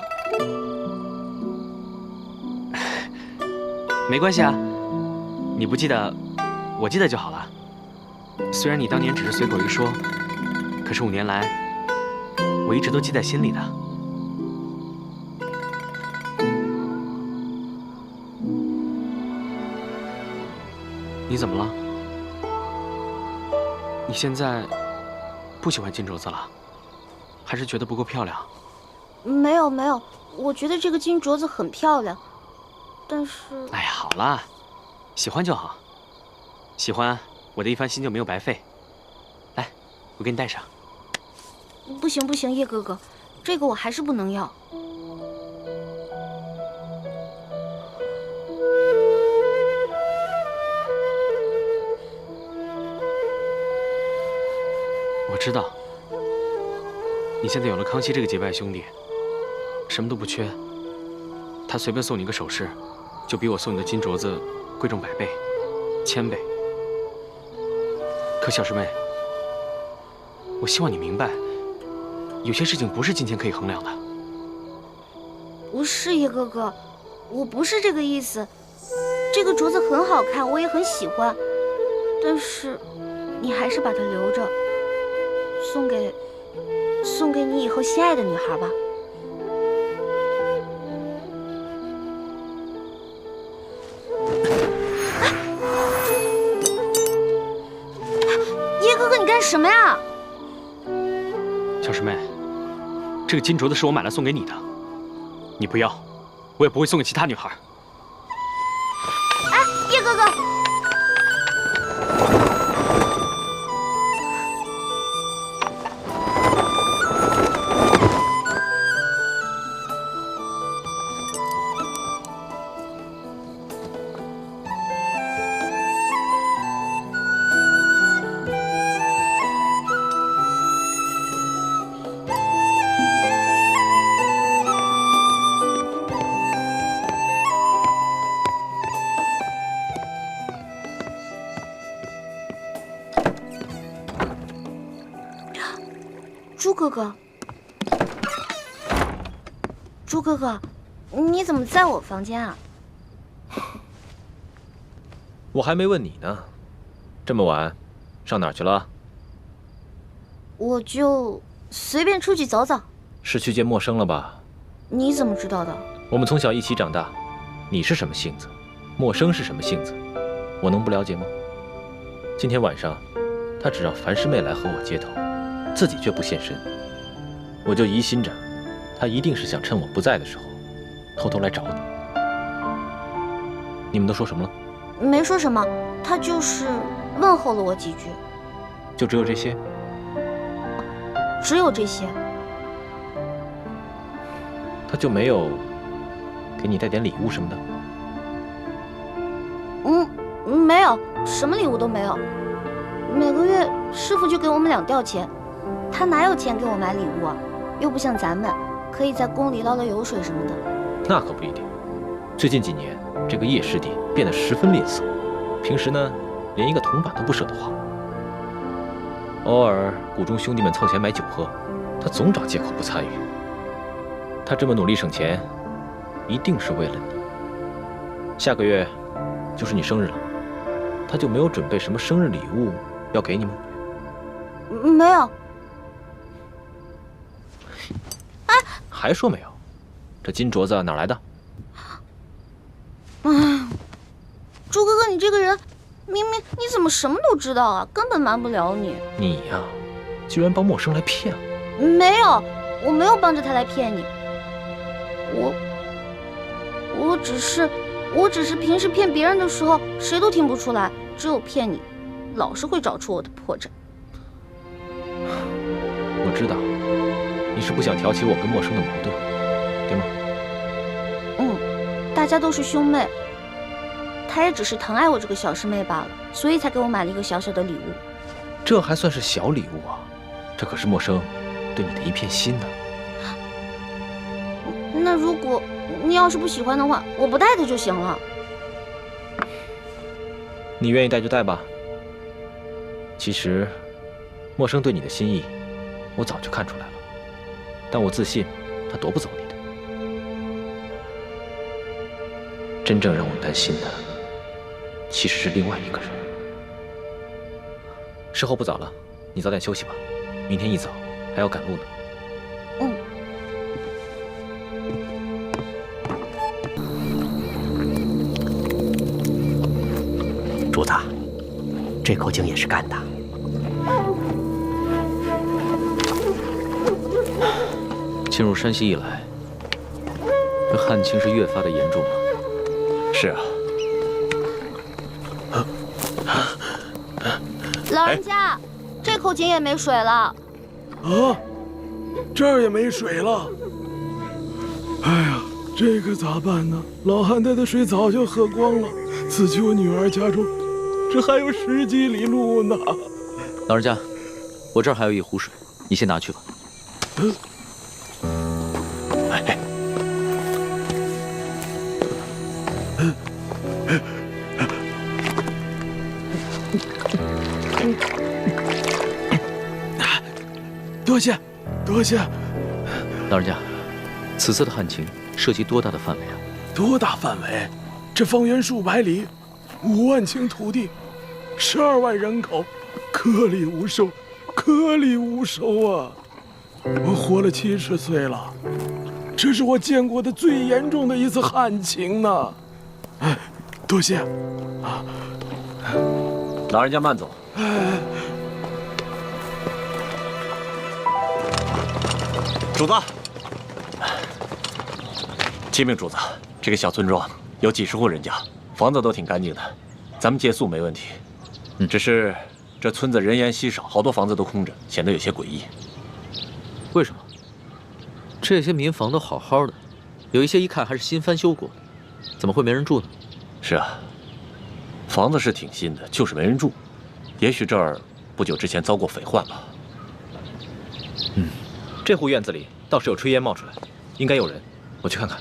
没关系啊，你不记得，我记得就好了。虽然你当年只是随口一说，可是5年来，我一直都记在心里的。你怎么了？你现在不喜欢金镯子了，还是觉得不够漂亮？没有没有，我觉得这个金镯子很漂亮，但是……哎呀，好啦，喜欢就好，喜欢我的一番心就没有白费。来，我给你戴上。不行不行，叶哥哥，这个我还是不能要。我知道，你现在有了康熙这个结拜兄弟，什么都不缺。他随便送你个首饰，就比我送你的金镯子贵重100倍、1000倍。可小师妹，我希望你明白，有些事情不是金钱可以衡量的。不是叶哥哥，我不是这个意思。这个镯子很好看，我也很喜欢，但是你还是把它留着，送给你以后心爱的女孩吧。叶哥哥，你干什么呀？小师妹，这个金镯子是我买来送给你的，你不要，我也不会送给其他女孩。哎，叶哥哥。朱哥哥，朱哥哥，你怎么在我房间啊？我还没问你呢，这么晚，上哪儿去了？我就随便出去走走。是去见陌生了吧？你怎么知道的？我们从小一起长大，你是什么性子，陌生是什么性子，我能不了解吗？今天晚上，他只让樊师妹来和我接头，自己却不现身，我就疑心着，他一定是想趁我不在的时候，偷偷来找你。你们都说什么了？没说什么，他就是问候了我几句。就只有这些？只有这些。他就没有给你带点礼物什么的？没有，什么礼物都没有。每个月师傅就给我们2吊钱，他哪有钱给我买礼物啊？又不像咱们可以在宫里捞捞油水什么的。那可不一定。最近几年，这个叶师弟变得十分吝啬，平时呢，连一个铜板都不舍得花。偶尔谷中兄弟们凑钱买酒喝，他总找借口不参与。他这么努力省钱，一定是为了你。下个月就是你生日了，他就没有准备什么生日礼物要给你吗？没有。哎，还说没有？这金镯子哪来的？朱哥哥，你这个人，明明你怎么什么都知道啊？根本瞒不了你。你呀，居然帮陌生来骗我！没有，我没有帮着他来骗你。我只是平时骗别人的时候，谁都听不出来，只有骗你，老是会找出我的破绽。我知道，你是不想挑起我跟陌生的矛盾，对吗？大家都是兄妹，他也只是疼爱我这个小师妹罢了，所以才给我买了一个小小的礼物。这还算是小礼物啊？这可是陌生对你的一片心呢。那如果你要是不喜欢的话，我不带它就行了。你愿意带就带吧。其实，陌生对你的心意，我早就看出来了，但我自信他夺不走你的。真正让我担心的，其实是另外一个人。时候不早了，你早点休息吧，明天一早还要赶路呢。主子，这口井也是干的。进入山西以来，这旱情是越发的严重了。是啊。老人家，这口井也没水了。这儿也没水了。哎呀，这可咋办呢？老汉带的水早就喝光了，此去我女儿家中，这还有10几里路呢。老人家，我这儿还有一壶水，你先拿去吧。多谢，多谢。老人家，此次的旱情涉及多大的范围啊？多大范围？这方圆数百里，5万顷土地，12万人口，颗粒无收，颗粒无收啊！我活了70岁了，这是我见过的最严重的一次旱情呢。哎，多谢啊！老人家慢走。主子，启禀主子，这个小村庄有几十户人家，房子都挺干净的，咱们借宿没问题。只是这村子人烟稀少，好多房子都空着，显得有些诡异。为什么？这些民房都好好的，有一些一看还是新翻修过的，怎么会没人住呢？是啊，房子是挺新的，就是没人住。也许这儿不久之前遭过匪患吧。这户院子里倒是有炊烟冒出来，应该有人，我去看看。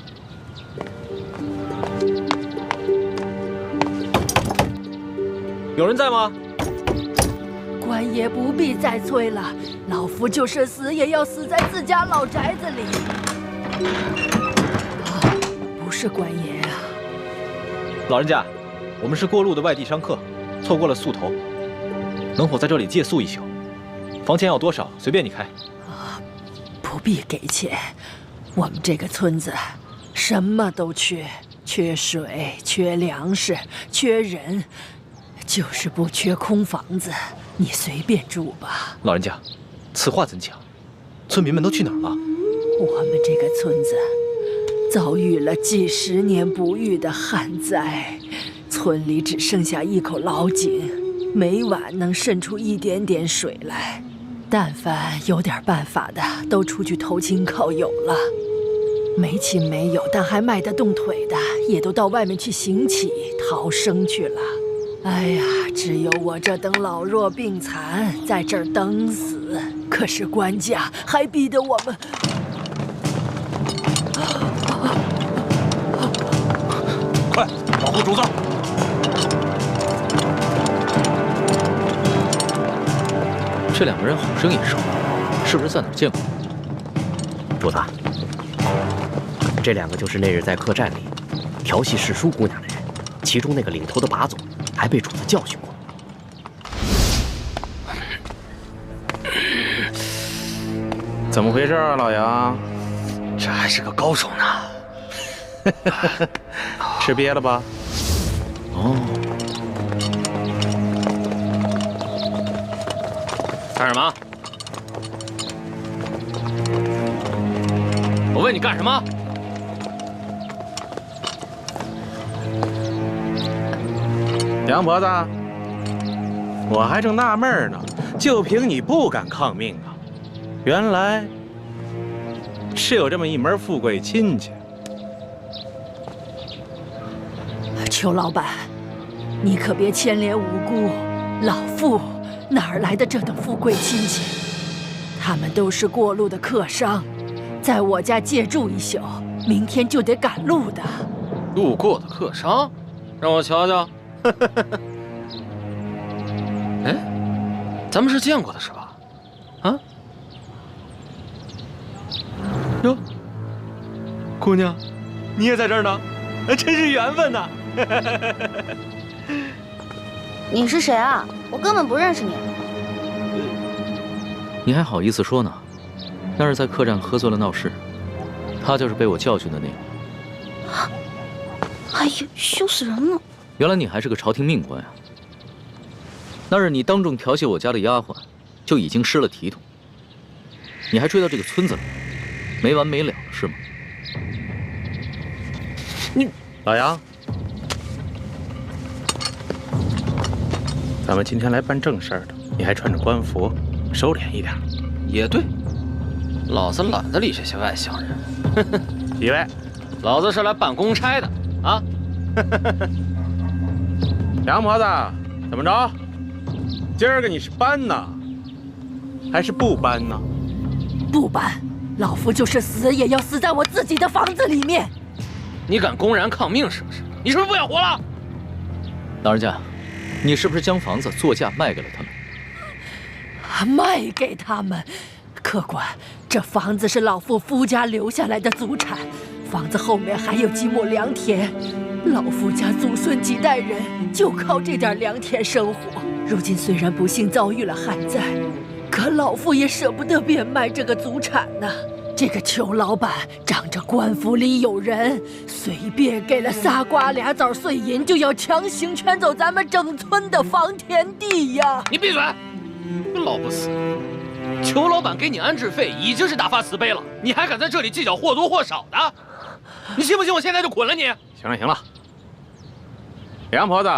有人在吗？官爷不必再催了，老夫就是死也要死在自家老宅子里。不是官爷啊！老人家，我们是过路的外地商客，错过了宿头，能否在这里借宿一宿？房钱要多少，随便你开。不必给钱，我们这个村子什么都缺，缺水，缺粮食，缺人，就是不缺空房子。你随便住吧。老人家，此话怎讲？村民们都去哪儿了？我们这个村子遭遇了几10年不遇的旱灾，村里只剩下一口老井，每晚能渗出一点点水来。但凡有点办法的，都出去投亲靠友了；没亲没友但还迈得动腿的，也都到外面去行乞逃生去了。哎呀，只有我这等老弱病残在这儿等死。可是官家还逼得我们……快保护主子！这2个人好生眼熟，是不是在哪儿见过？主子，这2个就是那日在客栈里调戏世淑姑娘的人，其中那个领头的把总还被主子教训过。怎么回事啊，老杨？这还是个高手呢。吃瘪了吧？哦。干什么？我问你干什么？杨婆子，我还正纳闷呢，就凭你不敢抗命啊？原来是有这么一门富贵亲戚。裘老板，你可别牵连无辜，老妇哪儿来的这等富贵亲戚？他们都是过路的客商，在我家借住一宿，明天就得赶路的。路过的客商，让我瞧瞧。哎，咱们是见过的是吧？啊？哟，姑娘，你也在这儿呢，真是缘分呐！你是谁啊？我根本不认识你。你还好意思说呢？那是在客栈喝醉了闹事，他就是被我教训的那个。哎呀，羞死人了！原来你还是个朝廷命官呀！那日你当众调戏我家的丫鬟，就已经失了体统，你还追到这个村子来，没完没了了是吗？你老杨，咱们今天来办正事儿的，你还穿着官服，收敛一点。也对，老子懒得理这些外乡人。几位，老子是来办公差的啊！杨婆子，怎么着？今儿个你是搬呢，还是不搬呢？不搬，老夫就是死也要死在我自己的房子里面。你敢公然抗命是不是？你是不是不想活了？老人家，你是不是将房子作价卖给了他们？卖给他们？客官，这房子是老夫夫家留下来的祖产，房子后面还有几亩良田，老夫家祖孙几代人就靠这点良田生活。如今虽然不幸遭遇了旱灾，可老夫也舍不得变卖这个祖产呢。这个裘老板仗着官府里有人，随便给了仨瓜俩枣碎银，就要强行圈走咱们整村的房田地呀！你闭嘴！老不死！裘老板给你安置费已经是大发慈悲了，你还敢在这里计较或多或少的？你信不信我现在就捆了你？行了行了，杨婆子，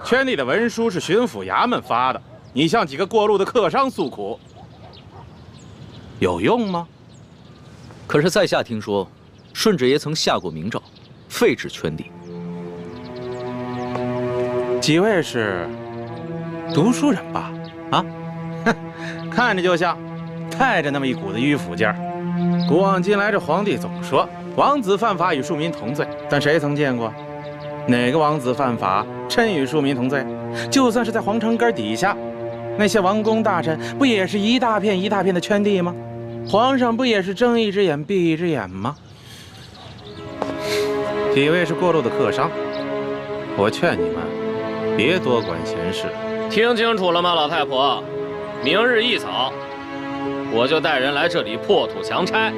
圈地的文书是巡抚衙门发的，你向几个过路的客商诉苦，有用吗？可是在下听说，顺治爷曾下过明诏，废止圈地。几位是读书人吧？啊，哼，看着就像，带着那么一股子迂腐劲儿。古往今来，这皇帝总说王子犯法与庶民同罪，但谁曾见过哪个王子犯法真与庶民同罪？就算是在皇城根底下，那些王公大臣不也是一大片一大片的圈地吗？皇上不也是睁一只眼闭一只眼吗？几位是过路的客商，我劝你们别多管闲事。听清楚了吗，老太婆？明日一早，我就带人来这里破土强拆。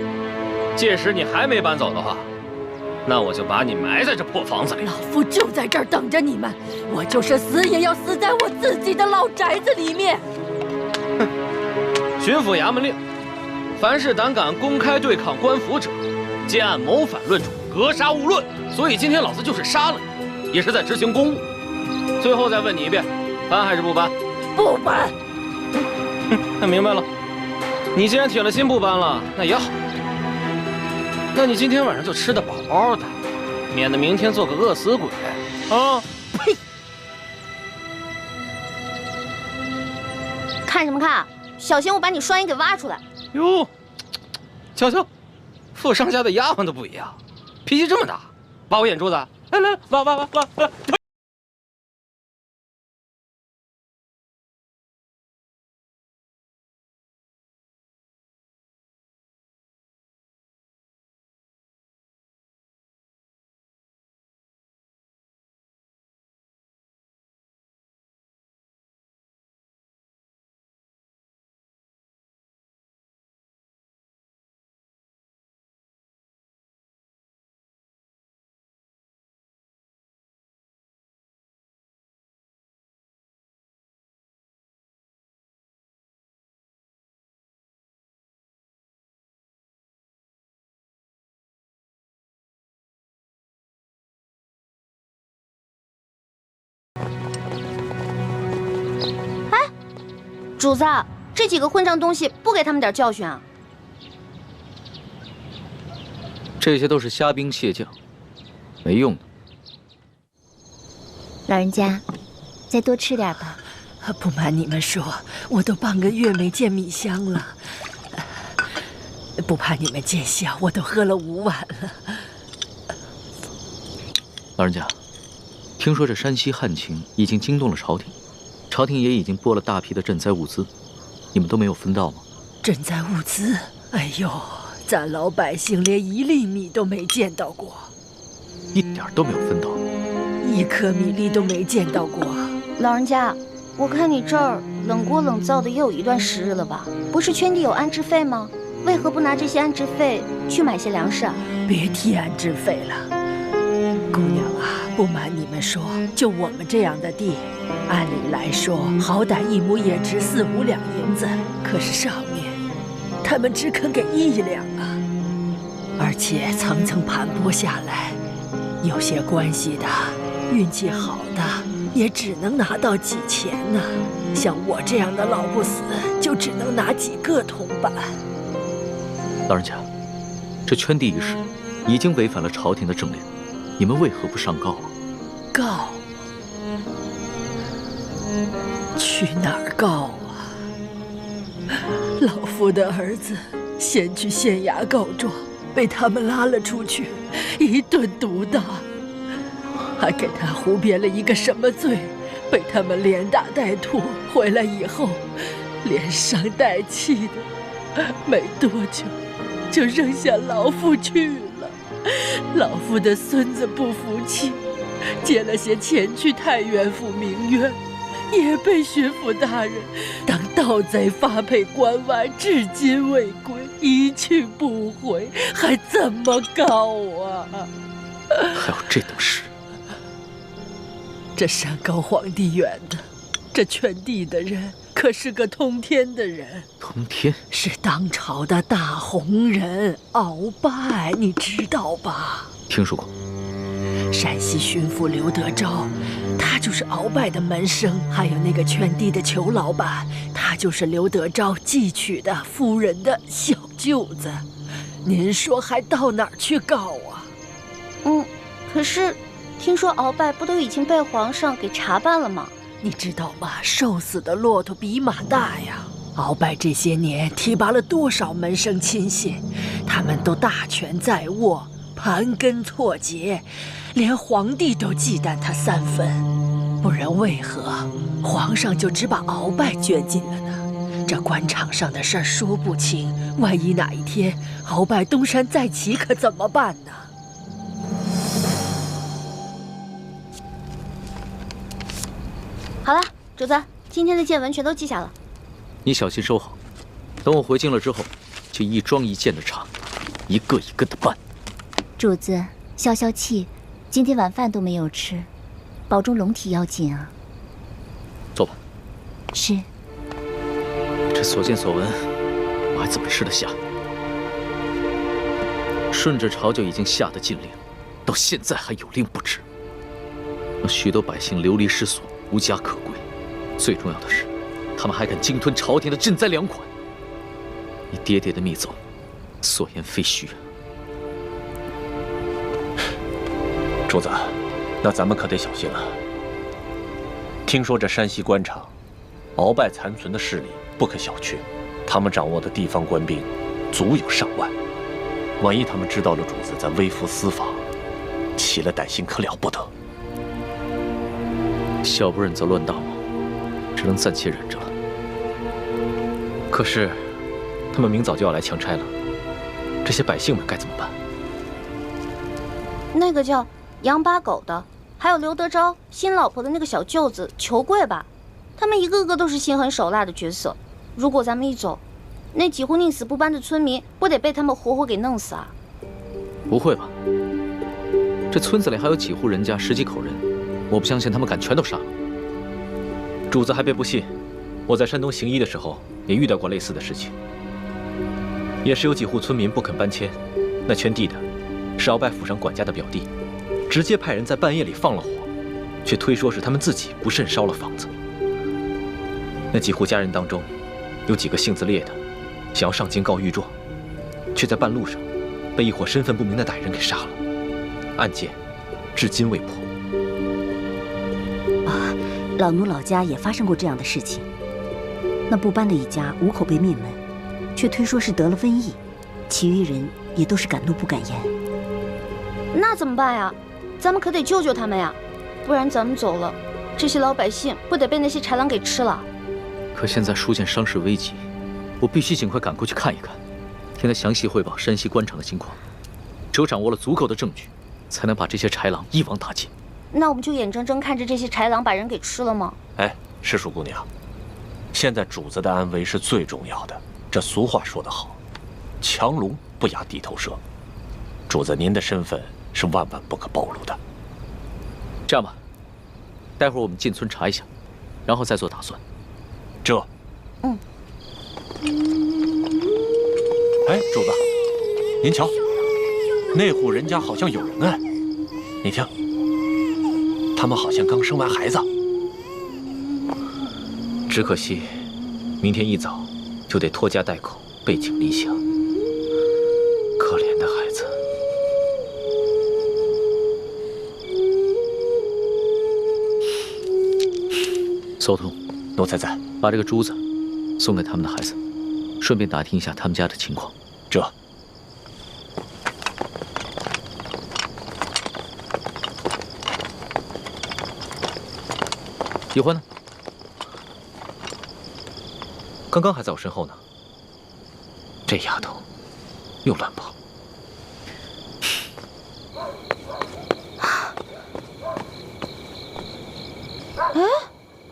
届时你还没搬走的话，那我就把你埋在这破房子里。老夫就在这儿等着你们，我就是死也要死在我自己的老宅子里面。哼！巡抚衙门令，凡是胆敢公开对抗官府者，皆按谋反论处，格杀勿论。所以今天老子就是杀了你，也是在执行公务。最后再问你一遍，搬还是不搬？不搬。那明白了。你既然铁了心不搬了，那也好。那你今天晚上就吃得饱饱的，免得明天做个饿死鬼啊！呸！看什么看？小心我把你双眼给挖出来！哟，瞧瞧，富商家的丫鬟都不一样，脾气这么大，挖我眼珠子？来来，挖！主子，这几个混账东西不给他们点教训啊！这些都是虾兵蟹将，没用的。老人家，再多吃点吧。不瞒你们说，我都半个月没见米香了。不怕你们见笑，我都喝了5碗了。老人家，听说这山西旱情已经惊动了朝廷，朝廷也已经拨了大批的赈灾物资，你们都没有分到吗？赈灾物资？哎呦，咱老百姓连1粒米都没见到过，一点都没有分到，1颗米粒都没见到过。老人家，我看你这儿冷锅冷灶的也有一段时日了吧？不是圈地有安置费吗？为何不拿这些安置费去买些粮食啊？别提安置费了，姑娘啊，不瞒你们说，就我们这样的地，按理来说，好歹1亩也值4、5两银子，可是上面他们只肯给1两啊，而且层层盘剥下来，有些关系的、运气好的，也只能拿到几钱呢。像我这样的老不死，就只能拿几个铜板。老人家，这圈地一事已经违反了朝廷的政令，你们为何不上告啊？告？去哪儿告啊？老夫的儿子先去县衙告状，被他们拉了出去，一顿毒打，还给他胡编了一个什么罪，被他们连打带拖。回来以后，连伤带气的，没多久就扔下老夫去了。老夫的孙子不服气，借了些钱去太原府鸣冤，也被巡抚大人当盗贼发配关外，至今未归，一去不回，还怎么告啊？还有这等事？这山高皇帝远的，这圈地的人可是个通天的人。通天是当朝的大红人鳌拜，你知道吧？听说过。山西巡抚刘德昭，他就是鳌拜的门生，还有那个圈地的裘老板，他就是刘德昭继娶的夫人的小舅子。您说还到哪儿去告啊？可是听说鳌拜不都已经被皇上给查办了吗？你知道吗？瘦死的骆驼比马大呀！鳌拜这些年提拔了多少门生亲信，他们都大权在握，盘根错节，连皇帝都忌惮他3分，不然为何皇上就只把鳌拜卷进了呢？这官场上的事儿说不清，万一哪一天鳌拜东山再起，可怎么办呢？好了，主子，今天的见闻全都记下了。你小心收好，等我回京了之后，就一桩一件的查，一个一个的办。主子，消消气，今天晚饭都没有吃，保重龙体要紧啊。坐吧。是。这所见所闻，我还怎么吃得下？顺着朝就已经下的禁令，到现在还有令不止，让许多百姓流离失所，无家可归。最重要的是，他们还敢鲸吞朝廷的赈灾粮款。你爹爹的密奏，所言非虚啊。主子，那咱们可得小心了。听说这山西官场，鳌拜残存的势力不可小觑，他们掌握的地方官兵足有上万。万一他们知道了主子在微服私访，起了歹心，可了不得。小不忍则乱大谋，只能暂且忍着了。可是，他们明早就要来强拆了，这些百姓们该怎么办？那个叫杨八狗的，还有刘德昭新老婆的那个小舅子裘贵吧，他们一个个都是心狠手辣的角色。如果咱们一走，那几户宁死不搬的村民不得被他们活活给弄死啊？不会吧？这村子里还有几户人家，10几口人，我不相信他们敢全都杀了。主子还别不信，我在山东行医的时候也遇到过类似的事情，也是有几户村民不肯搬迁，那圈地的是鳌拜府上管家的表弟，直接派人在半夜里放了火，却推说是他们自己不慎烧了房子。那几户家人当中，有几个性子烈的，想要上京告御状，却在半路上被一伙身份不明的歹人给杀了，案件至今未破。啊，老奴老家也发生过这样的事情。那部班的一家5口被灭门，却推说是得了瘟疫，其余人也都是敢怒不敢言。那怎么办呀？咱们可得救救他们呀，不然咱们走了，这些老百姓不得被那些豺狼给吃了？可现在书见伤势危急，我必须尽快赶过去看一看，听他详细汇报山西官场的情况。只有掌握了足够的证据，才能把这些豺狼一网打尽。那我们就眼睁睁看着这些豺狼把人给吃了吗？哎，诗书姑娘，现在主子的安危是最重要的。这俗话说得好，强龙不压地头蛇。主子您的身份是万万不可暴露的。这样吧，待会儿我们进村查一下，然后再做打算。这，哎，主子，您瞧，那户人家好像有人哎，你听，他们好像刚生完孩子。只可惜，明天一早就得拖家带口背井离乡。搜通，奴才在。把这个珠子送给他们的孩子，顺便打听一下他们家的情况。这。一欢呢？刚刚还在我身后呢。这丫头又乱跑。哎，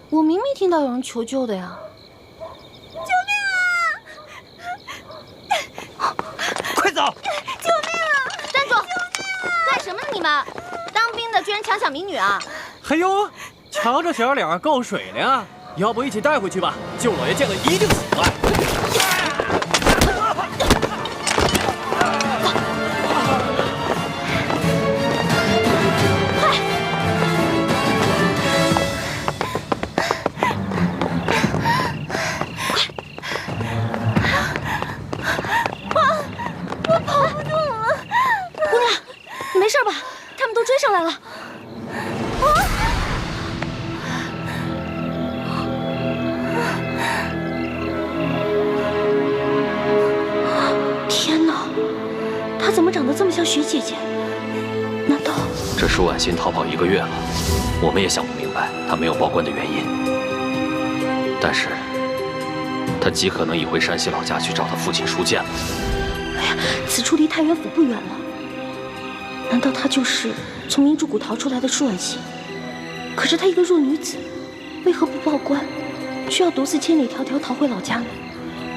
我明明听到有人求救的呀！救命啊！快走！救命啊！站住！干什么呢你们？当兵的居然强抢民女啊！哎呦，瞧这小脸够水灵啊！要不一起带回去吧？舅老爷见了一定喜欢。追上来了！天哪，她怎么长得这么像徐姐姐？难道这舒婉欣逃跑1个月了，我们也想不明白她没有报官的原因。但是，她极可能已回山西老家去找她父亲舒剑了。哎呀，此处离太原府不远了。难道她就是从明珠谷逃出来的舒婉欣？可是她一个弱女子，为何不报官，却要独自千里迢迢逃回老家呢？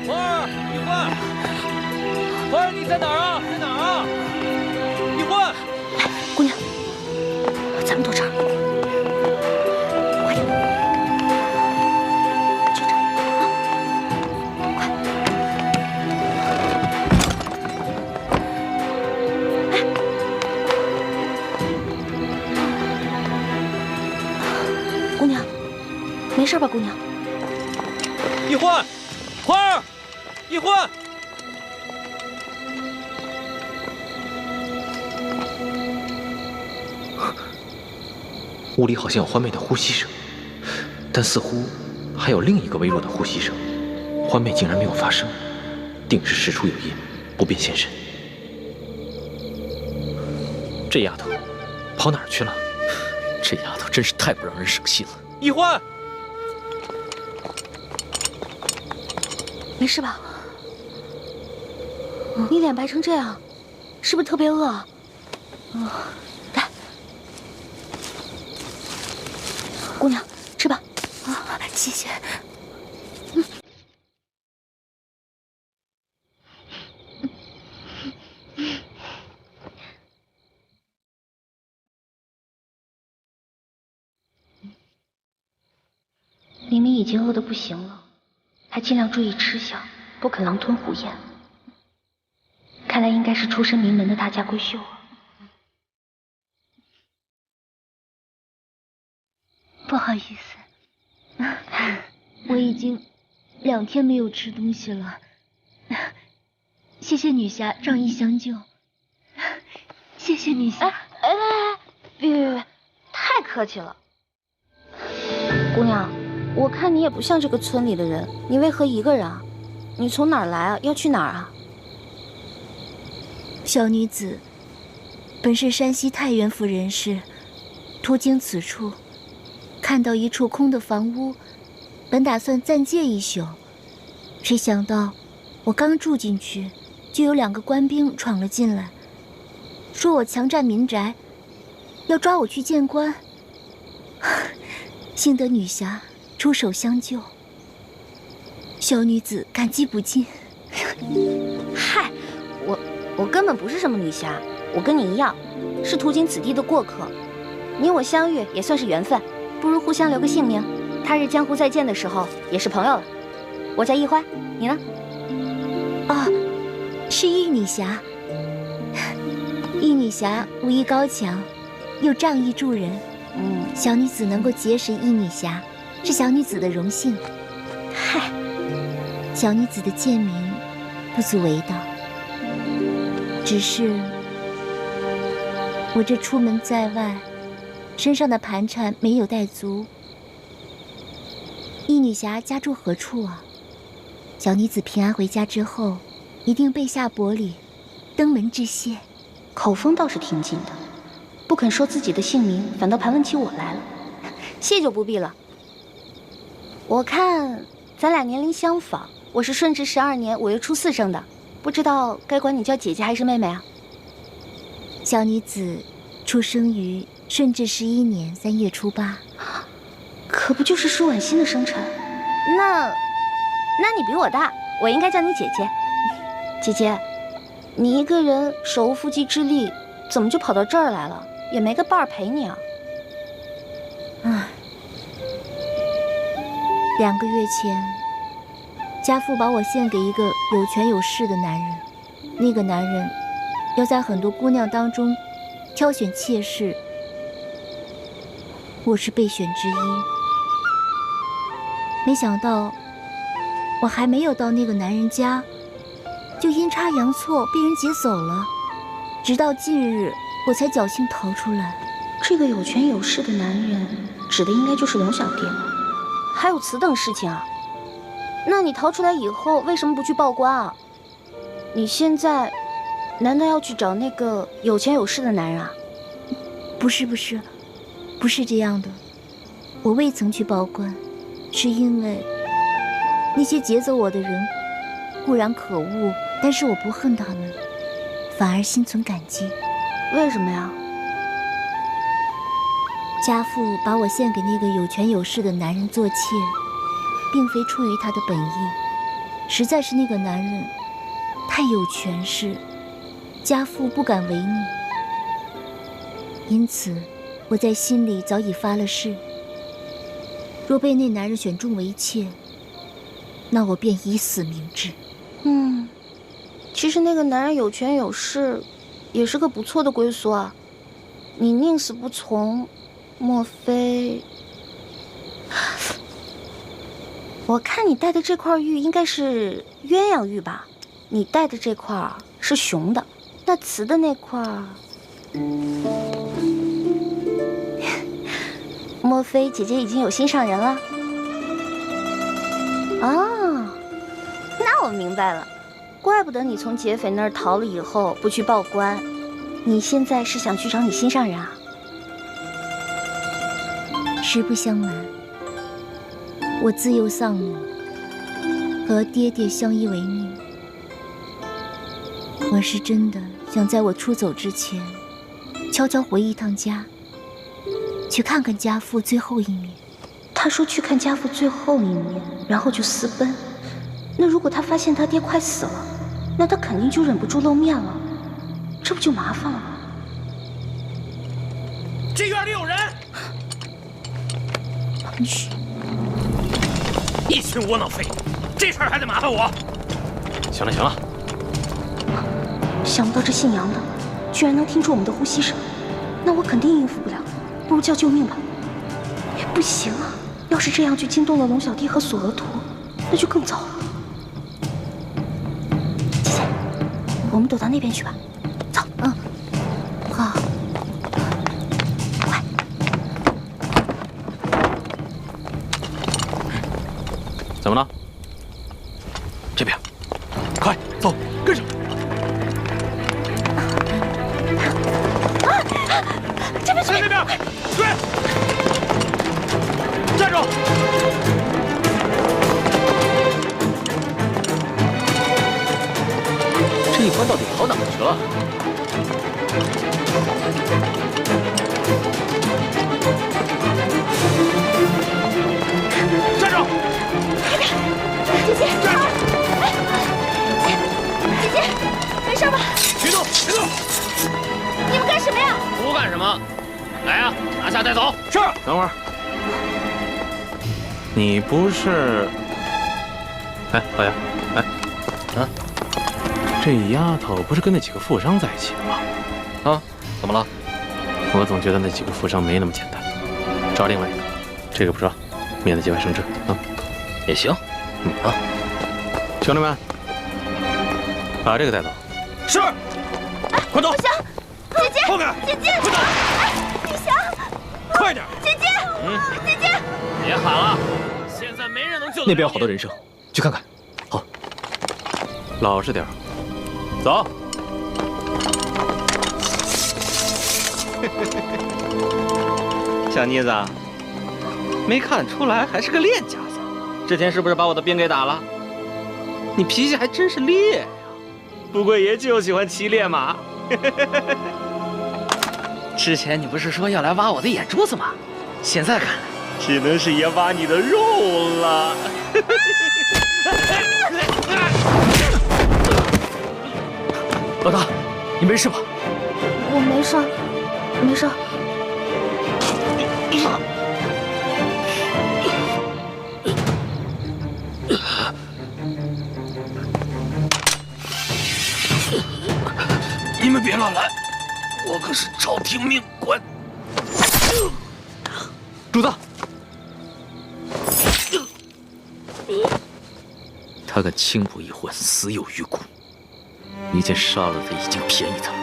花儿，一欢，花儿，你在哪儿啊？在哪儿啊？一欢，姑娘，咱们躲这儿。快点，就这儿啊！快！姑娘，没事吧？姑娘。一欢，花儿，一欢。屋里好像有欢妹的呼吸声，但似乎还有另一个微弱的呼吸声。欢妹竟然没有发声，定是事出有因，不便现身。这丫头跑哪儿去了？这丫头真是太不让人省心了。一欢，没事吧？你脸白成这样，是不是特别饿啊？来，姑娘，吃吧。啊，谢谢。明明已经饿得不行了，还尽量注意吃相，不肯狼吞虎咽。看来应该是出身名门的大家闺秀啊。不好意思，我已经2天没有吃东西了。谢谢女侠仗义相救，谢谢女侠。别，太客气了。姑娘，我看你也不像这个村里的人，你为何一个人啊？你从哪儿来啊？要去哪儿啊？小女子本是山西太原府人士，途经此处，看到一处空的房屋，本打算暂借一宿，谁想到我刚住进去，就有2个官兵闯了进来，说我强占民宅，要抓我去见官。幸得女侠出手相救，小女子感激不尽。嗨，我根本不是什么女侠，我跟你一样，是途经此地的过客。你我相遇也算是缘分，不如互相留个姓名，他日江湖再见的时候也是朋友了。我叫易欢，你呢？是易女侠。易女侠武艺高强，又仗义助人。小女子能够结识易女侠，是小女子的荣幸。嗨，小女子的贱名不足为道，只是我这出门在外，身上的盘缠没有带足，义女侠家住何处啊？小女子平安回家之后，一定备下薄礼，登门致谢。口风倒是挺紧的，不肯说自己的姓名，反倒盘问起我来了。谢就不必了。我看咱俩年龄相仿，我是顺治12年5月初4生的，不知道该管你叫姐姐还是妹妹啊？小女子出生于顺治11年3月初8，可不就是舒婉欣的生辰？那你比我大，我应该叫你姐姐。姐姐，你一个人手无缚鸡之力，怎么就跑到这儿来了？也没个伴儿陪你啊？唉，2个月前，家父把我献给一个有权有势的男人，那个男人要在很多姑娘当中挑选妾室，我是备选之一。没想到我还没有到那个男人家，就阴差阳错被人劫走了，直到近日我才侥幸逃出来。这个有权有势的男人指的应该就是龙小弟了。还有此等事情啊？那你逃出来以后为什么不去报官啊？你现在难道要去找那个有权有势的男人啊？不是这样的，我未曾去报官，是因为那些劫走我的人固然可恶，但是我不恨他们，反而心存感激。为什么呀？家父把我献给那个有权有势的男人做妾，并非出于他的本意，实在是那个男人太有权势，家父不敢违逆，因此我在心里早已发了誓，若被那男人选中为妾，那我便以死明志。其实那个男人有权有势，也是个不错的归宿啊。你宁死不从，莫非？我看你戴的这块玉应该是鸳鸯玉吧？你戴的这块是雄的，那雌的那块，莫非姐姐已经有心上人了？啊，那我明白了，怪不得你从劫匪那儿逃了以后不去报官，你现在是想去找你心上人啊？实不相瞒，我自幼丧母，和爹爹相依为命。我是真的想在我出走之前，悄悄回一趟家，去看看家父最后一面。他说去看家父最后一面，然后就私奔。那如果他发现他爹快死了，那他肯定就忍不住露面了，这不就麻烦了吗？这院里有人！嘘，一群窝囊废，这事儿还得麻烦我。行了行了，想不到这姓杨的居然能听出我们的呼吸声，那我肯定应付不了，不如叫救命吧。不行啊，要是这样就惊动了龙小弟和索额图，那就更糟了。姐姐，我们躲到那边去吧。走。好。快。怎么了？这边，快走，跟上。这边，在那边，追！站住！这一关到底跑哪儿去了？站住！姐姐，姐姐，没事吧？别动，别动！你们干什么呀？不干什么，来啊，拿下带走。是。等会儿，你不是？哎，老爷，哎，啊，这丫头不是跟那几个富商在一起的吗？啊，怎么了？我总觉得那几个富商没那么简单。找另外一个，这个不抓，免得节外生枝啊。也行。啊，兄弟们，把这个带走。是。快走！不行，姐姐，后面，姐姐，快走！雨翔，快点！姐姐，姐姐，别喊了，现在没那边有好多人声，去看看。好，老实点儿，走。小妮子，没看出来还是个练家子。之前是不是把我的兵给打了？你脾气还真是烈呀！不过爷就喜欢骑烈马。之前你不是说要来挖我的眼珠子吗？现在看来，只能是爷挖你的肉了。老大，你没事吧？我没事，没事。你们别乱来，我可是朝廷命官。主子，他敢轻捕一环，死有余辜。你见杀了他已经便宜他了。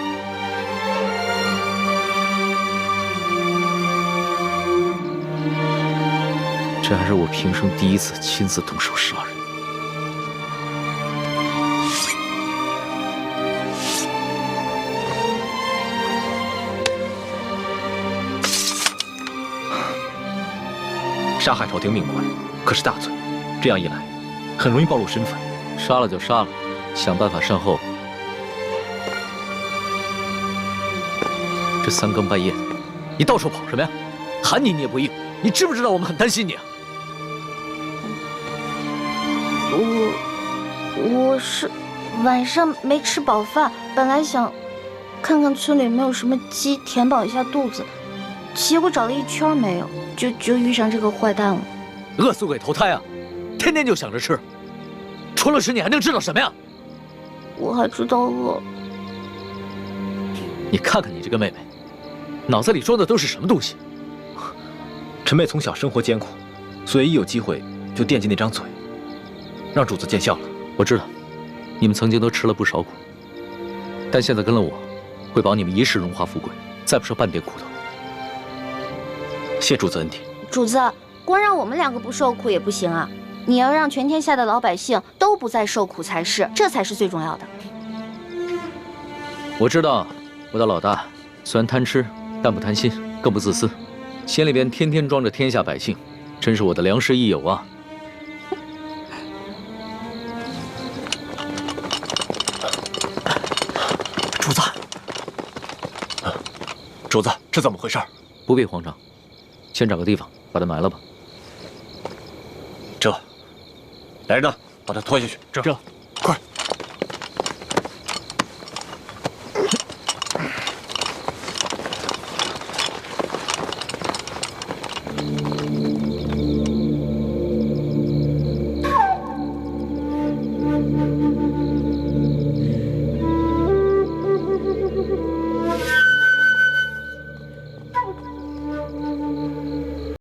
这还是我平生第一次亲自动手杀人。杀害朝廷命官可是大罪，这样一来，很容易暴露身份。杀了就杀了，想办法善后。这三更半夜的，你到处跑什么呀？喊你也不应，你知不知道我们很担心你啊？我是晚上没吃饱饭，本来想看看村里有没有什么鸡填饱一下肚子，结果找了一圈没有，就遇上这个坏蛋了。饿死鬼投胎啊！天天就想着吃，除了吃你还能知道什么呀？我还知道饿。你看看你这个妹妹，脑子里装的都是什么东西？陈妹从小生活艰苦，所以一有机会就惦记那张嘴，让主子见笑了。我知道，你们曾经都吃了不少苦，但现在跟了我，会保你们一世荣华富贵，再不受半点苦头。谢主子恩典。主子，光让我们两个不受苦也不行啊！你要让全天下的老百姓都不再受苦才是，这才是最重要的。我知道，我的老大虽然贪吃，但不贪心，更不自私，心里边天天装着天下百姓，真是我的良师益友啊！主子，主子，这怎么回事？不必慌张，先找个地方把他埋了吧。来人呐，把他拖下去。这。